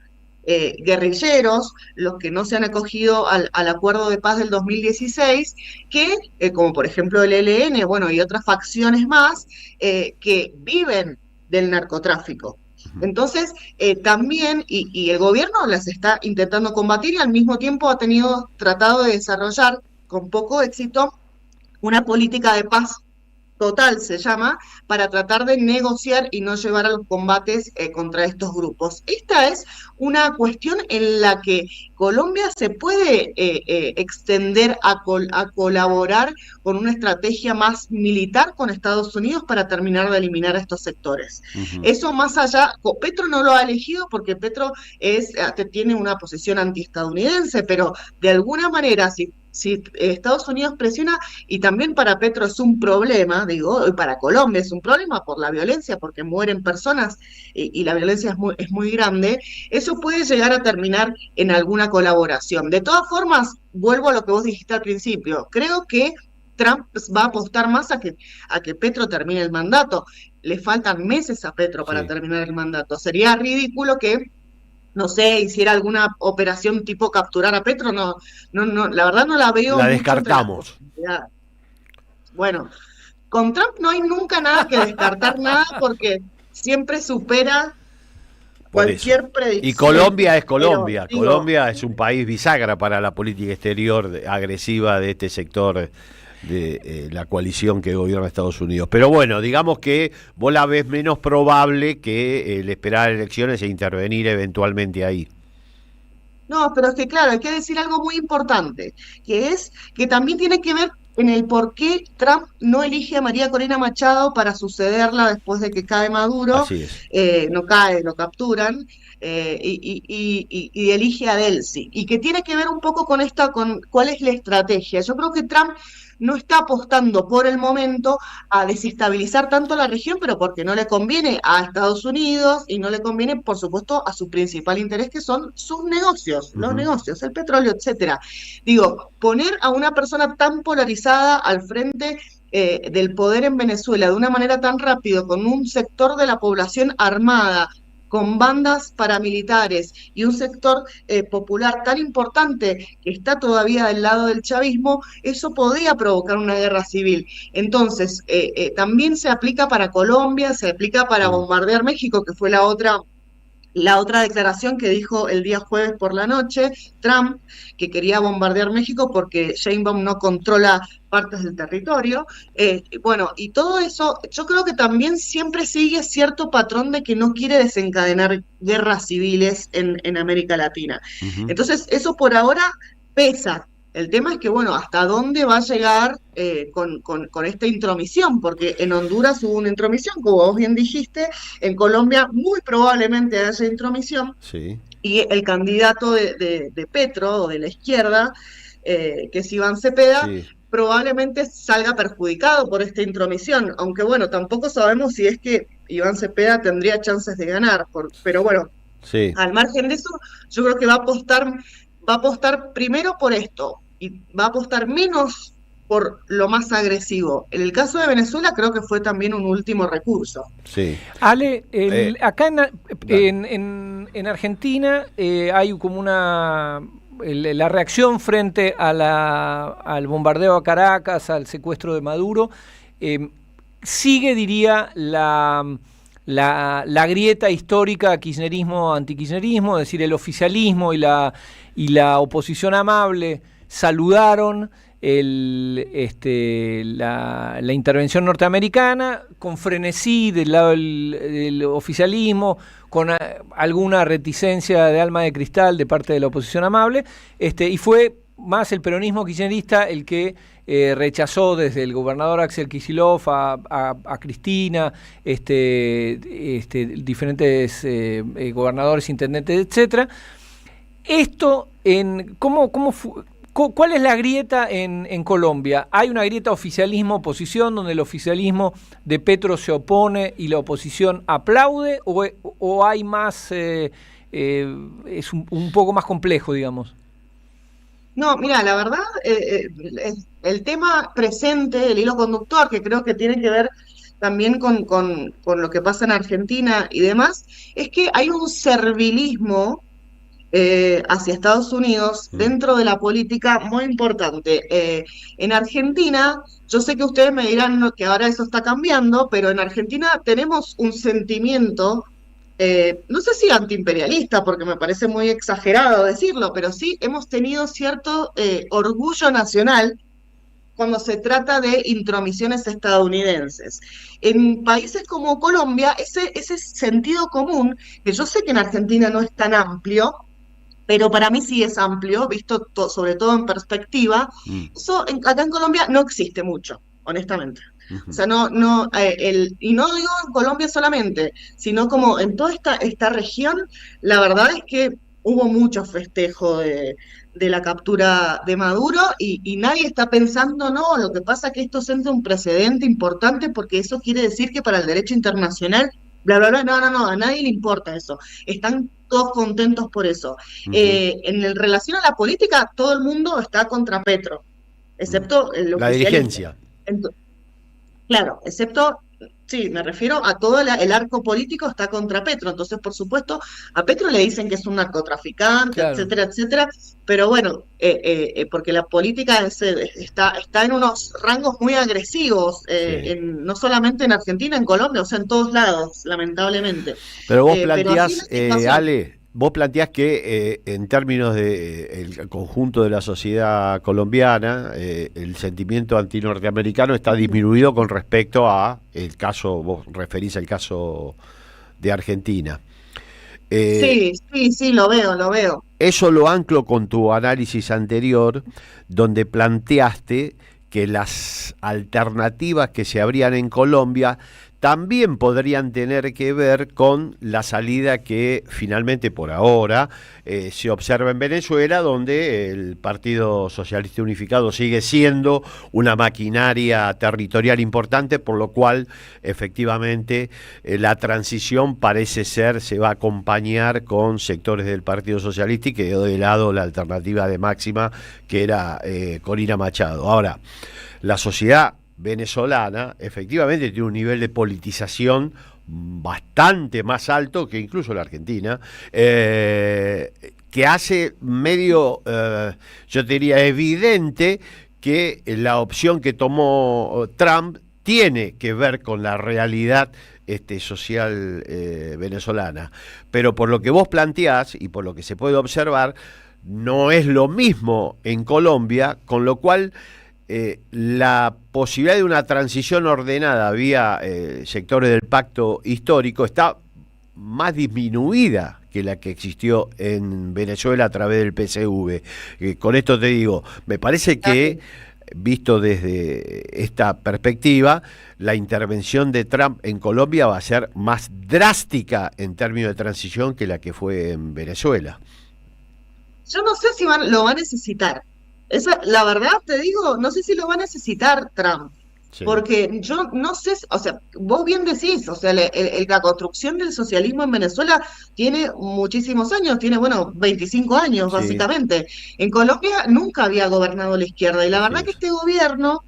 Speaker 22: guerrilleros, los que no se han acogido al acuerdo de paz del 2016, que, como por ejemplo el ELN, bueno, y otras facciones más, que viven del narcotráfico. Entonces, también, y el gobierno las está intentando combatir, y al mismo tiempo ha tratado de desarrollar, con poco éxito, una política de paz total, se llama, para tratar de negociar y no llevar a los combates contra estos grupos. Esta es una cuestión en la que Colombia se puede extender a colaborar con una estrategia más militar con Estados Unidos para terminar de eliminar a estos sectores. Eso más allá, Petro no lo ha elegido porque Petro tiene una posición antiestadounidense, pero de alguna manera, si Estados Unidos presiona, y también para Petro es un problema, digo, y para Colombia es un problema por la violencia, porque mueren personas y la violencia es muy grande, eso puede llegar a terminar en alguna colaboración. De todas formas, vuelvo a lo que vos dijiste al principio, creo que Trump va a apostar más a que Petro termine el mandato. Le faltan meses a Petro para terminar el mandato. Sería ridículo que, no sé, hiciera alguna operación tipo capturar a Petro. No, la verdad no la veo.
Speaker 16: La descartamos.
Speaker 22: Bueno, con Trump no hay nunca nada que descartar, nada, porque siempre supera cualquier predicción.
Speaker 16: Y Colombia es Colombia.
Speaker 22: Pero,
Speaker 16: Colombia es un país bisagra para la política exterior agresiva de este sector de la coalición que gobierna Estados Unidos. Pero bueno, digamos que vos la ves menos probable que el esperar elecciones e intervenir eventualmente ahí.
Speaker 22: No, pero es que claro, hay que decir algo muy importante, que es que también tiene que ver en el por qué Trump no elige a María Corina Machado para sucederla después de que cae Maduro.
Speaker 16: Así es.
Speaker 22: No cae, lo capturan, y elige a Delcy, y que tiene que ver un poco con cuál es la estrategia. Yo creo que Trump no está apostando por el momento a desestabilizar tanto la región, pero porque no le conviene a Estados Unidos y no le conviene, por supuesto, a su principal interés, que son sus negocios, los negocios, el petróleo, etcétera. Digo, poner a una persona tan polarizada al frente del poder en Venezuela de una manera tan rápido, con un sector de la población armada, con bandas paramilitares y un sector popular tan importante que está todavía del lado del chavismo, eso podría provocar una guerra civil. Entonces, también se aplica para Colombia, se aplica para bombardear México, que fue la otra La otra declaración que dijo el día jueves por la noche, Trump, que quería bombardear México porque Sheinbaum no controla partes del territorio. Bueno, y todo eso, yo creo que también siempre sigue cierto patrón de que no quiere desencadenar guerras civiles en América Latina. Entonces, eso por ahora pesa. El tema es que, bueno, ¿hasta dónde va a llegar con esta intromisión? Porque en Honduras hubo una intromisión, como vos bien dijiste, en Colombia muy probablemente haya intromisión,
Speaker 16: Sí.
Speaker 22: y el candidato de Petro, o de la izquierda, que es Iván Cepeda,
Speaker 16: Sí.
Speaker 22: probablemente salga perjudicado por esta intromisión, aunque bueno, tampoco sabemos si es que Iván Cepeda tendría chances de ganar, pero bueno,
Speaker 16: Sí.
Speaker 22: al margen de eso, yo creo que va a apostar primero por esto, y va a apostar menos por lo más agresivo. En el caso de Venezuela creo que fue también un último recurso.
Speaker 16: Sí.
Speaker 1: Ale, acá en Argentina hay como la reacción frente al bombardeo a Caracas, al secuestro de Maduro, sigue, diría, la grieta histórica kirchnerismo-antikirchnerismo, es decir, el oficialismo y la oposición amable saludaron la intervención norteamericana con frenesí del lado del oficialismo, con alguna reticencia de alma de cristal de parte de la oposición amable, y fue más el peronismo kirchnerista el que rechazó desde el gobernador Axel Kicillof a Cristina, diferentes gobernadores, intendentes, etcétera. Esto, ¿cuál es la grieta en Colombia? ¿Hay una grieta oficialismo-oposición donde el oficialismo de Petro se opone y la oposición aplaude? ¿O hay más, es un poco más complejo, digamos?
Speaker 22: No, mira, la verdad, el tema presente, el hilo conductor, que creo que tiene que ver también con lo que pasa en Argentina y demás, es que hay un servilismo hacia Estados Unidos dentro de la política muy importante. En Argentina, yo sé que ustedes me dirán que ahora eso está cambiando, pero en Argentina tenemos un sentimiento, no sé si antiimperialista, porque me parece muy exagerado decirlo, pero sí hemos tenido cierto orgullo nacional cuando se trata de intromisiones estadounidenses. En países como Colombia, ese sentido común, que yo sé que en Argentina no es tan amplio, pero para mí sí es amplio, visto sobre todo en perspectiva, eso acá en Colombia no existe mucho, honestamente. O sea, y no digo en Colombia solamente, sino como en toda esta región, la verdad es que hubo mucho festejo de la captura de Maduro y nadie está pensando, no, lo que pasa es que esto sienta un precedente importante porque eso quiere decir que para el derecho internacional, bla, bla, bla, no, a nadie le importa eso. Están todos contentos por eso. En relación a la política, todo el mundo está contra Petro, excepto el
Speaker 16: la dirigencia.
Speaker 22: Claro, excepto, sí, me refiero a todo el arco político está contra Petro, entonces por supuesto a Petro le dicen que es un narcotraficante, claro, etcétera, etcétera, pero bueno, porque la política está en unos rangos muy agresivos, no solamente en Argentina, en Colombia, o sea, en todos lados, lamentablemente.
Speaker 16: Pero vos planteás, Ale, vos planteás que en términos del conjunto de la sociedad colombiana, el sentimiento antinorteamericano está disminuido con respecto a el caso, vos referís al caso de Argentina.
Speaker 22: Sí, lo veo.
Speaker 16: Eso lo anclo con tu análisis anterior, donde planteaste que las alternativas que se abrían en Colombia también podrían tener que ver con la salida que finalmente por ahora se observa en Venezuela, donde el Partido Socialista Unificado sigue siendo una maquinaria territorial importante, por lo cual efectivamente la transición parece ser, se va a acompañar con sectores del Partido Socialista y quedó de lado la alternativa de Máxima, que era Corina Machado. Ahora, la sociedad venezolana efectivamente tiene un nivel de politización bastante más alto que incluso la Argentina, que hace medio, yo te diría, evidente que la opción que tomó Trump tiene que ver con la realidad social venezolana. Pero por lo que vos planteás y por lo que se puede observar, no es lo mismo en Colombia, con lo cual la posibilidad de una transición ordenada vía sectores del pacto histórico está más disminuida que la que existió en Venezuela a través del PSV. Con esto te digo, me parece que, visto desde esta perspectiva, la intervención de Trump en Colombia va a ser más drástica en términos de transición que la que fue en Venezuela.
Speaker 22: Yo no sé si lo va a necesitar. La verdad te digo, no sé si lo va a necesitar Trump.
Speaker 16: Sí.
Speaker 22: Porque yo no sé, o sea, vos bien decís, o sea, la construcción del socialismo en Venezuela tiene muchísimos años, tiene, bueno, 25 años
Speaker 16: Sí.
Speaker 22: básicamente. En Colombia nunca había gobernado la izquierda y la verdad
Speaker 16: es.
Speaker 22: que este gobierno,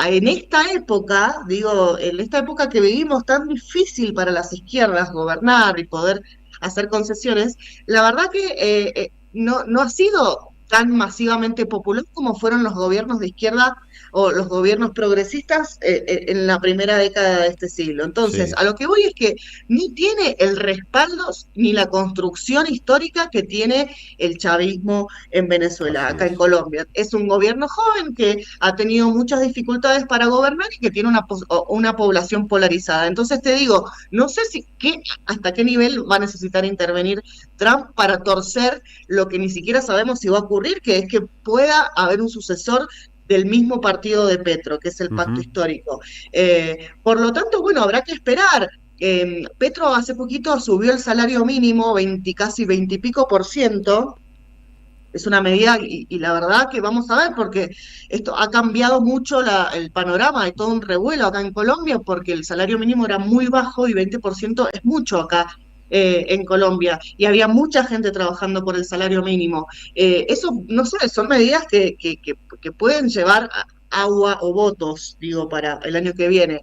Speaker 22: en esta época, digo, en esta época que vivimos tan difícil para las izquierdas gobernar y poder hacer concesiones, la verdad que no ha sido tan masivamente popular como fueron los gobiernos de izquierda o los gobiernos progresistas en la primera década de este siglo. Entonces,
Speaker 16: Sí.
Speaker 22: a lo que voy es que ni tiene el respaldo ni la construcción histórica que tiene el chavismo en Venezuela, acá en Colombia. Es un gobierno joven que ha tenido muchas dificultades para gobernar y que tiene una población polarizada. Entonces te digo, no sé hasta qué nivel va a necesitar intervenir Trump para torcer lo que ni siquiera sabemos si va a ocurrir, que es que pueda haber un sucesor del mismo partido de Petro, que es el Pacto Histórico. Por lo tanto, bueno, habrá que esperar. Petro hace poquito subió el salario mínimo casi 20 y pico %. Es una medida y la verdad que vamos a ver, porque esto ha cambiado mucho el panorama, hay todo un revuelo acá en Colombia, porque el salario mínimo era muy bajo y 20% es mucho acá en Colombia, y había mucha gente trabajando por el salario mínimo. Eso, no sé, son medidas que pueden llevar agua o votos, digo, para el año que viene,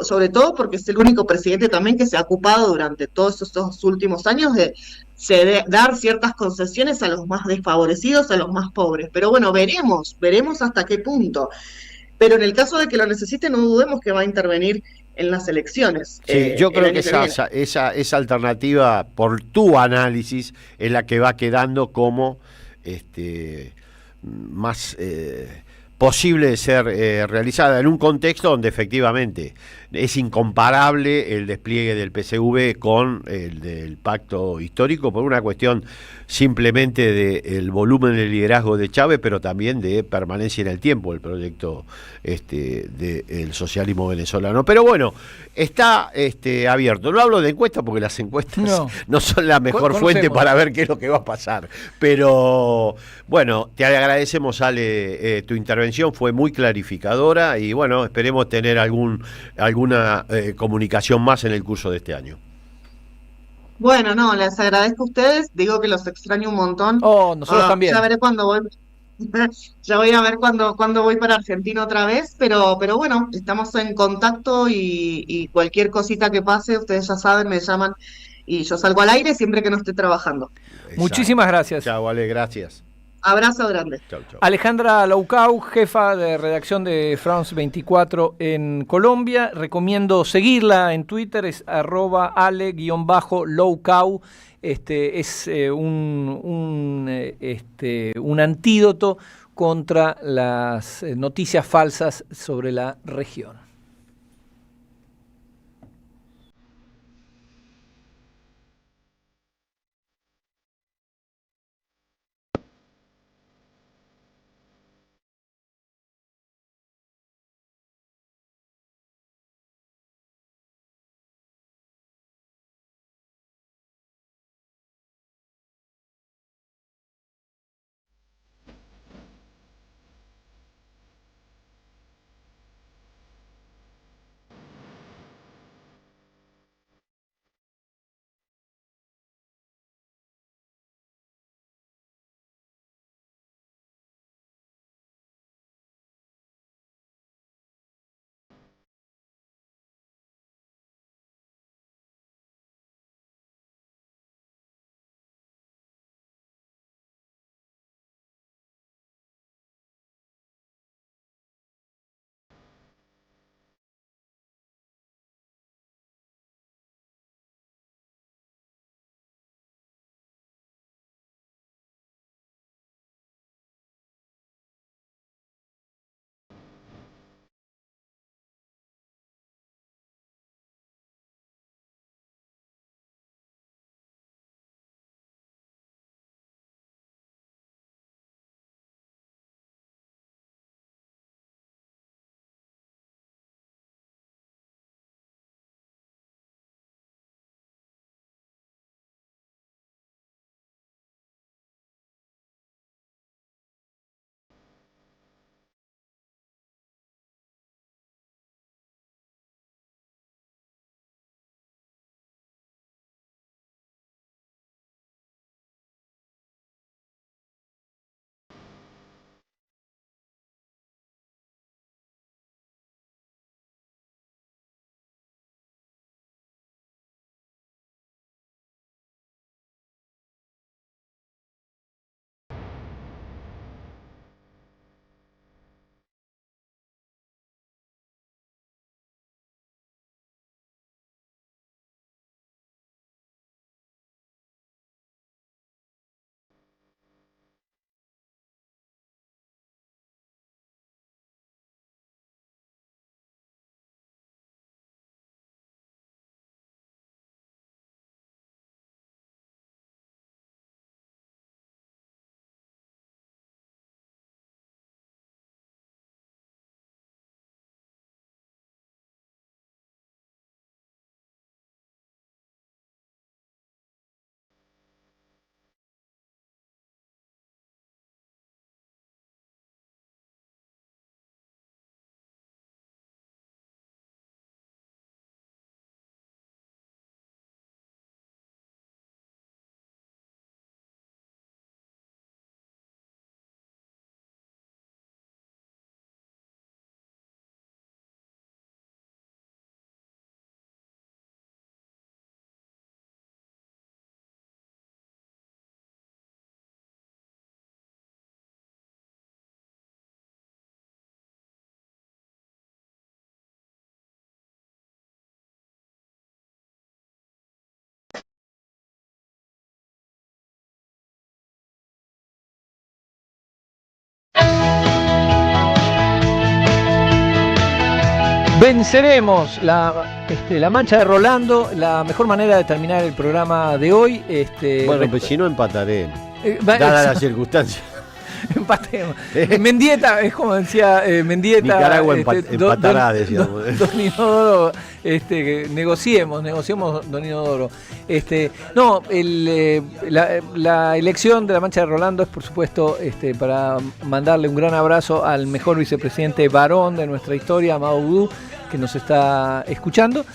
Speaker 22: sobre todo porque es el único presidente también que se ha ocupado durante todos estos últimos años de dar ciertas concesiones a los más desfavorecidos, a los más pobres. Pero bueno, veremos hasta qué punto. Pero en el caso de que lo necesite, no dudemos que va a intervenir en las elecciones.
Speaker 16: Sí, yo creo que
Speaker 22: viene.
Speaker 16: esa alternativa, por tu análisis, es la que va quedando como más posible de ser realizada en un contexto donde efectivamente es incomparable el despliegue del PSV con el del pacto histórico por una cuestión simplemente del volumen de liderazgo de Chávez, pero también de permanencia en el tiempo del proyecto del socialismo venezolano. Pero bueno, está abierto. No hablo de encuestas porque las encuestas no son la mejor fuente para ver qué es lo que va a pasar. Pero bueno, te agradecemos, Ale, tu intervención, fue muy clarificadora y bueno, esperemos tener alguna comunicación más en el curso de este año.
Speaker 22: Bueno, no, les agradezco a ustedes, digo que los extraño un montón.
Speaker 1: Nosotros también.
Speaker 22: Ya veré cuando voy, ya voy a ver cuando voy para Argentina otra vez, pero bueno, estamos en contacto y cualquier cosita que pase, ustedes ya saben, me llaman y yo salgo al aire siempre que no esté trabajando.
Speaker 1: Muchísimas gracias.
Speaker 16: Chao, Ale, gracias.
Speaker 22: Abrazo grande.
Speaker 16: Chau, chau.
Speaker 1: Alejandra Loucau, jefa de redacción de France 24 en Colombia. Recomiendo seguirla en Twitter, es @ale_loucau. Es un antídoto contra las noticias falsas sobre la región. Venceremos la mancha de Rolando, la mejor manera de terminar el programa de hoy.
Speaker 16: Bueno, pues si no empataré, dadas las circunstancias.
Speaker 1: Empatemos. Mendieta, es como decía Mendieta.
Speaker 16: Nicaragua empatará, decíamos.
Speaker 1: Don Inodoro, negociemos, don Inodoro. No, la elección de la mancha de Rolando es, por supuesto, para mandarle un gran abrazo al mejor vicepresidente varón de nuestra historia, Amado Boudou, que nos está escuchando.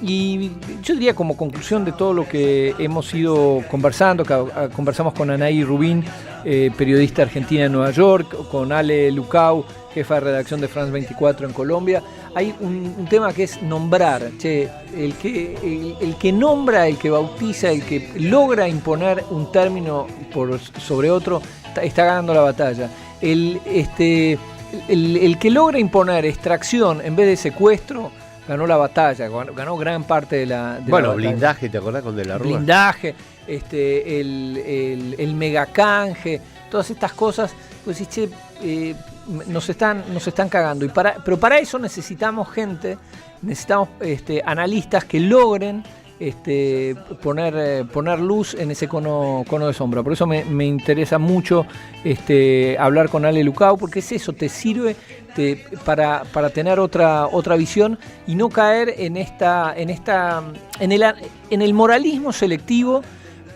Speaker 1: Y yo diría, como conclusión de todo lo que hemos ido conversando, conversamos con Anaí Rubín, periodista argentina en Nueva York, con Ale Lucau, jefa de redacción de France 24 en Colombia. Hay un tema que es nombrar. El que nombra, el que bautiza, el que logra imponer un término sobre otro, está ganando la batalla. El que logra imponer extracción en vez de secuestro, ganó la batalla, ganó gran parte de la batalla.
Speaker 16: Blindaje, ¿te acordás con De la Rúa?
Speaker 1: Blindaje, el megacanje, todas estas cosas, pues nos están cagando. Pero para eso necesitamos gente, necesitamos analistas que logren poner luz en ese cono de sombra. Por eso me interesa mucho hablar con Ale Lucau, porque es eso, te sirve para tener otra visión y no caer en el moralismo selectivo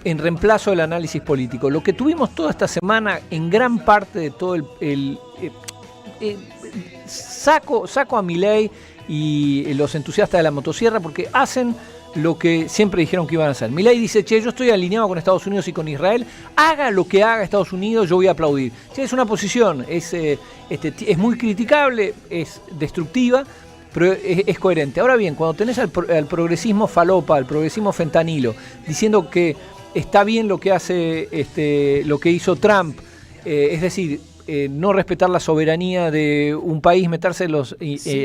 Speaker 1: en reemplazo del análisis político. Lo que tuvimos toda esta semana en gran parte de todo saco a Milei y los entusiastas de la motosierra, porque hacen lo que siempre dijeron que iban a hacer. Milei dice, yo estoy alineado con Estados Unidos y con Israel, haga lo que haga Estados Unidos, yo voy a aplaudir. Es una posición, es muy criticable, es destructiva, pero es coherente. Ahora bien, cuando tenés al progresismo falopa, al progresismo fentanilo, diciendo que está bien lo que hace, lo que hizo Trump, es decir, no respetar la soberanía de un país, meterse en los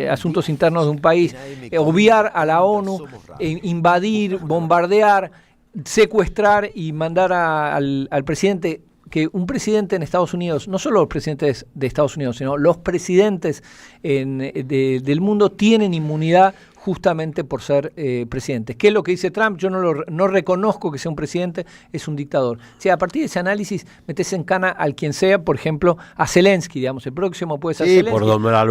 Speaker 1: asuntos internos de un país, obviar a la ONU, invadir, bombardear, secuestrar y mandar al presidente, que un presidente en Estados Unidos, no solo los presidentes de Estados Unidos, sino los presidentes del mundo tienen inmunidad justamente por ser presidentes. ¿Qué es lo que dice Trump? Yo no reconozco que sea un presidente, es un dictador. O sea, a partir de ese análisis metes en cana al quien sea, por ejemplo, a Zelensky, digamos, el próximo puede ser Zelensky.
Speaker 16: Por nombrar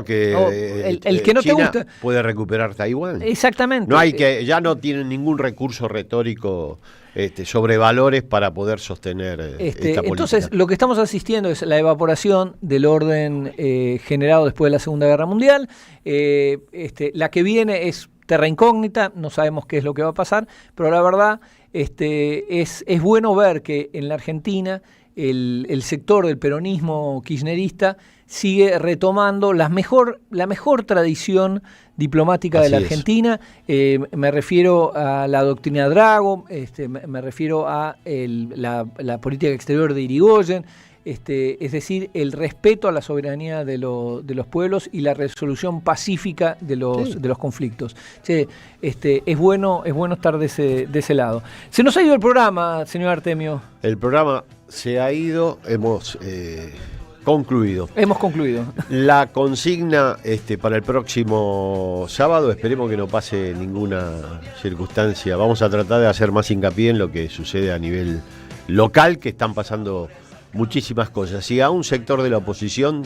Speaker 16: que
Speaker 1: el que no
Speaker 16: China
Speaker 1: te gusta
Speaker 16: puede recuperar Taiwán.
Speaker 1: Exactamente.
Speaker 16: Ya no tienen ningún recurso retórico sobre valores para poder sostener esta política.
Speaker 1: Entonces, lo que estamos asistiendo es la evaporación del orden generado después de la Segunda Guerra Mundial. La que viene es terra incógnita, no sabemos qué es lo que va a pasar, pero la verdad es bueno ver que en la Argentina el sector del peronismo kirchnerista sigue retomando la mejor tradición diplomática de la Argentina. Me refiero a la doctrina Drago, me refiero a la política exterior de Irigoyen, es decir, el respeto a la soberanía de los pueblos y la resolución pacífica de los conflictos. Es bueno estar de ese lado. Se nos ha ido el programa, señor Artemio.
Speaker 16: El programa se ha ido, hemos concluido.
Speaker 1: Hemos concluido.
Speaker 16: La consigna para el próximo sábado, esperemos que no pase ninguna circunstancia. Vamos a tratar de hacer más hincapié en lo que sucede a nivel local, que están pasando muchísimas cosas. Y a un sector de la oposición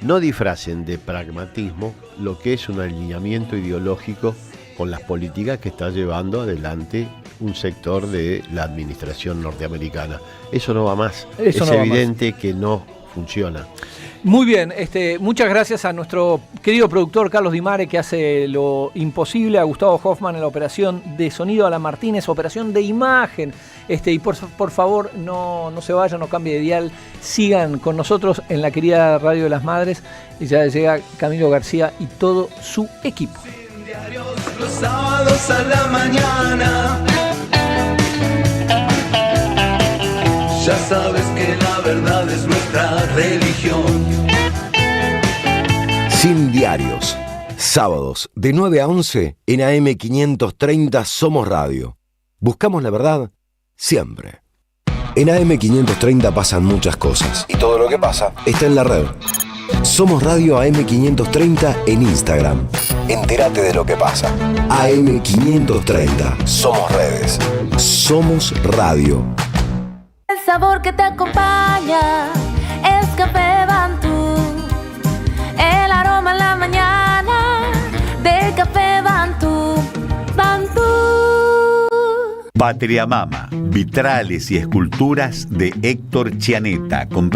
Speaker 16: no disfracen de pragmatismo lo que es un alineamiento ideológico con las políticas que está llevando adelante un sector de la administración norteamericana. Eso no va más. Es evidente que no funciona.
Speaker 1: Muy bien, muchas gracias a nuestro querido productor Carlos Di Mare, que hace lo imposible, a Gustavo Hoffman en la operación de sonido, a la Martínez, operación de imagen, y por favor no se vayan, no cambie de dial, sigan con nosotros en la querida Radio de las Madres, y ya llega Camilo García y todo su equipo.
Speaker 3: Los sábados a la mañana, ya sabes que la verdad es nuestra religión.
Speaker 6: Sin diarios, sábados de 9 a 11 en AM 530 Somos Radio. Buscamos la verdad siempre. En AM 530 pasan muchas cosas y todo lo que pasa está en la red. Somos Radio AM530 en Instagram. Entérate de lo que pasa. AM530. Somos redes. Somos radio.
Speaker 4: El sabor que te acompaña es Café Bantú. El aroma en la mañana del Café Bantú. Bantú.
Speaker 19: Patria Mama, vitrales y esculturas de Héctor Chianetta, con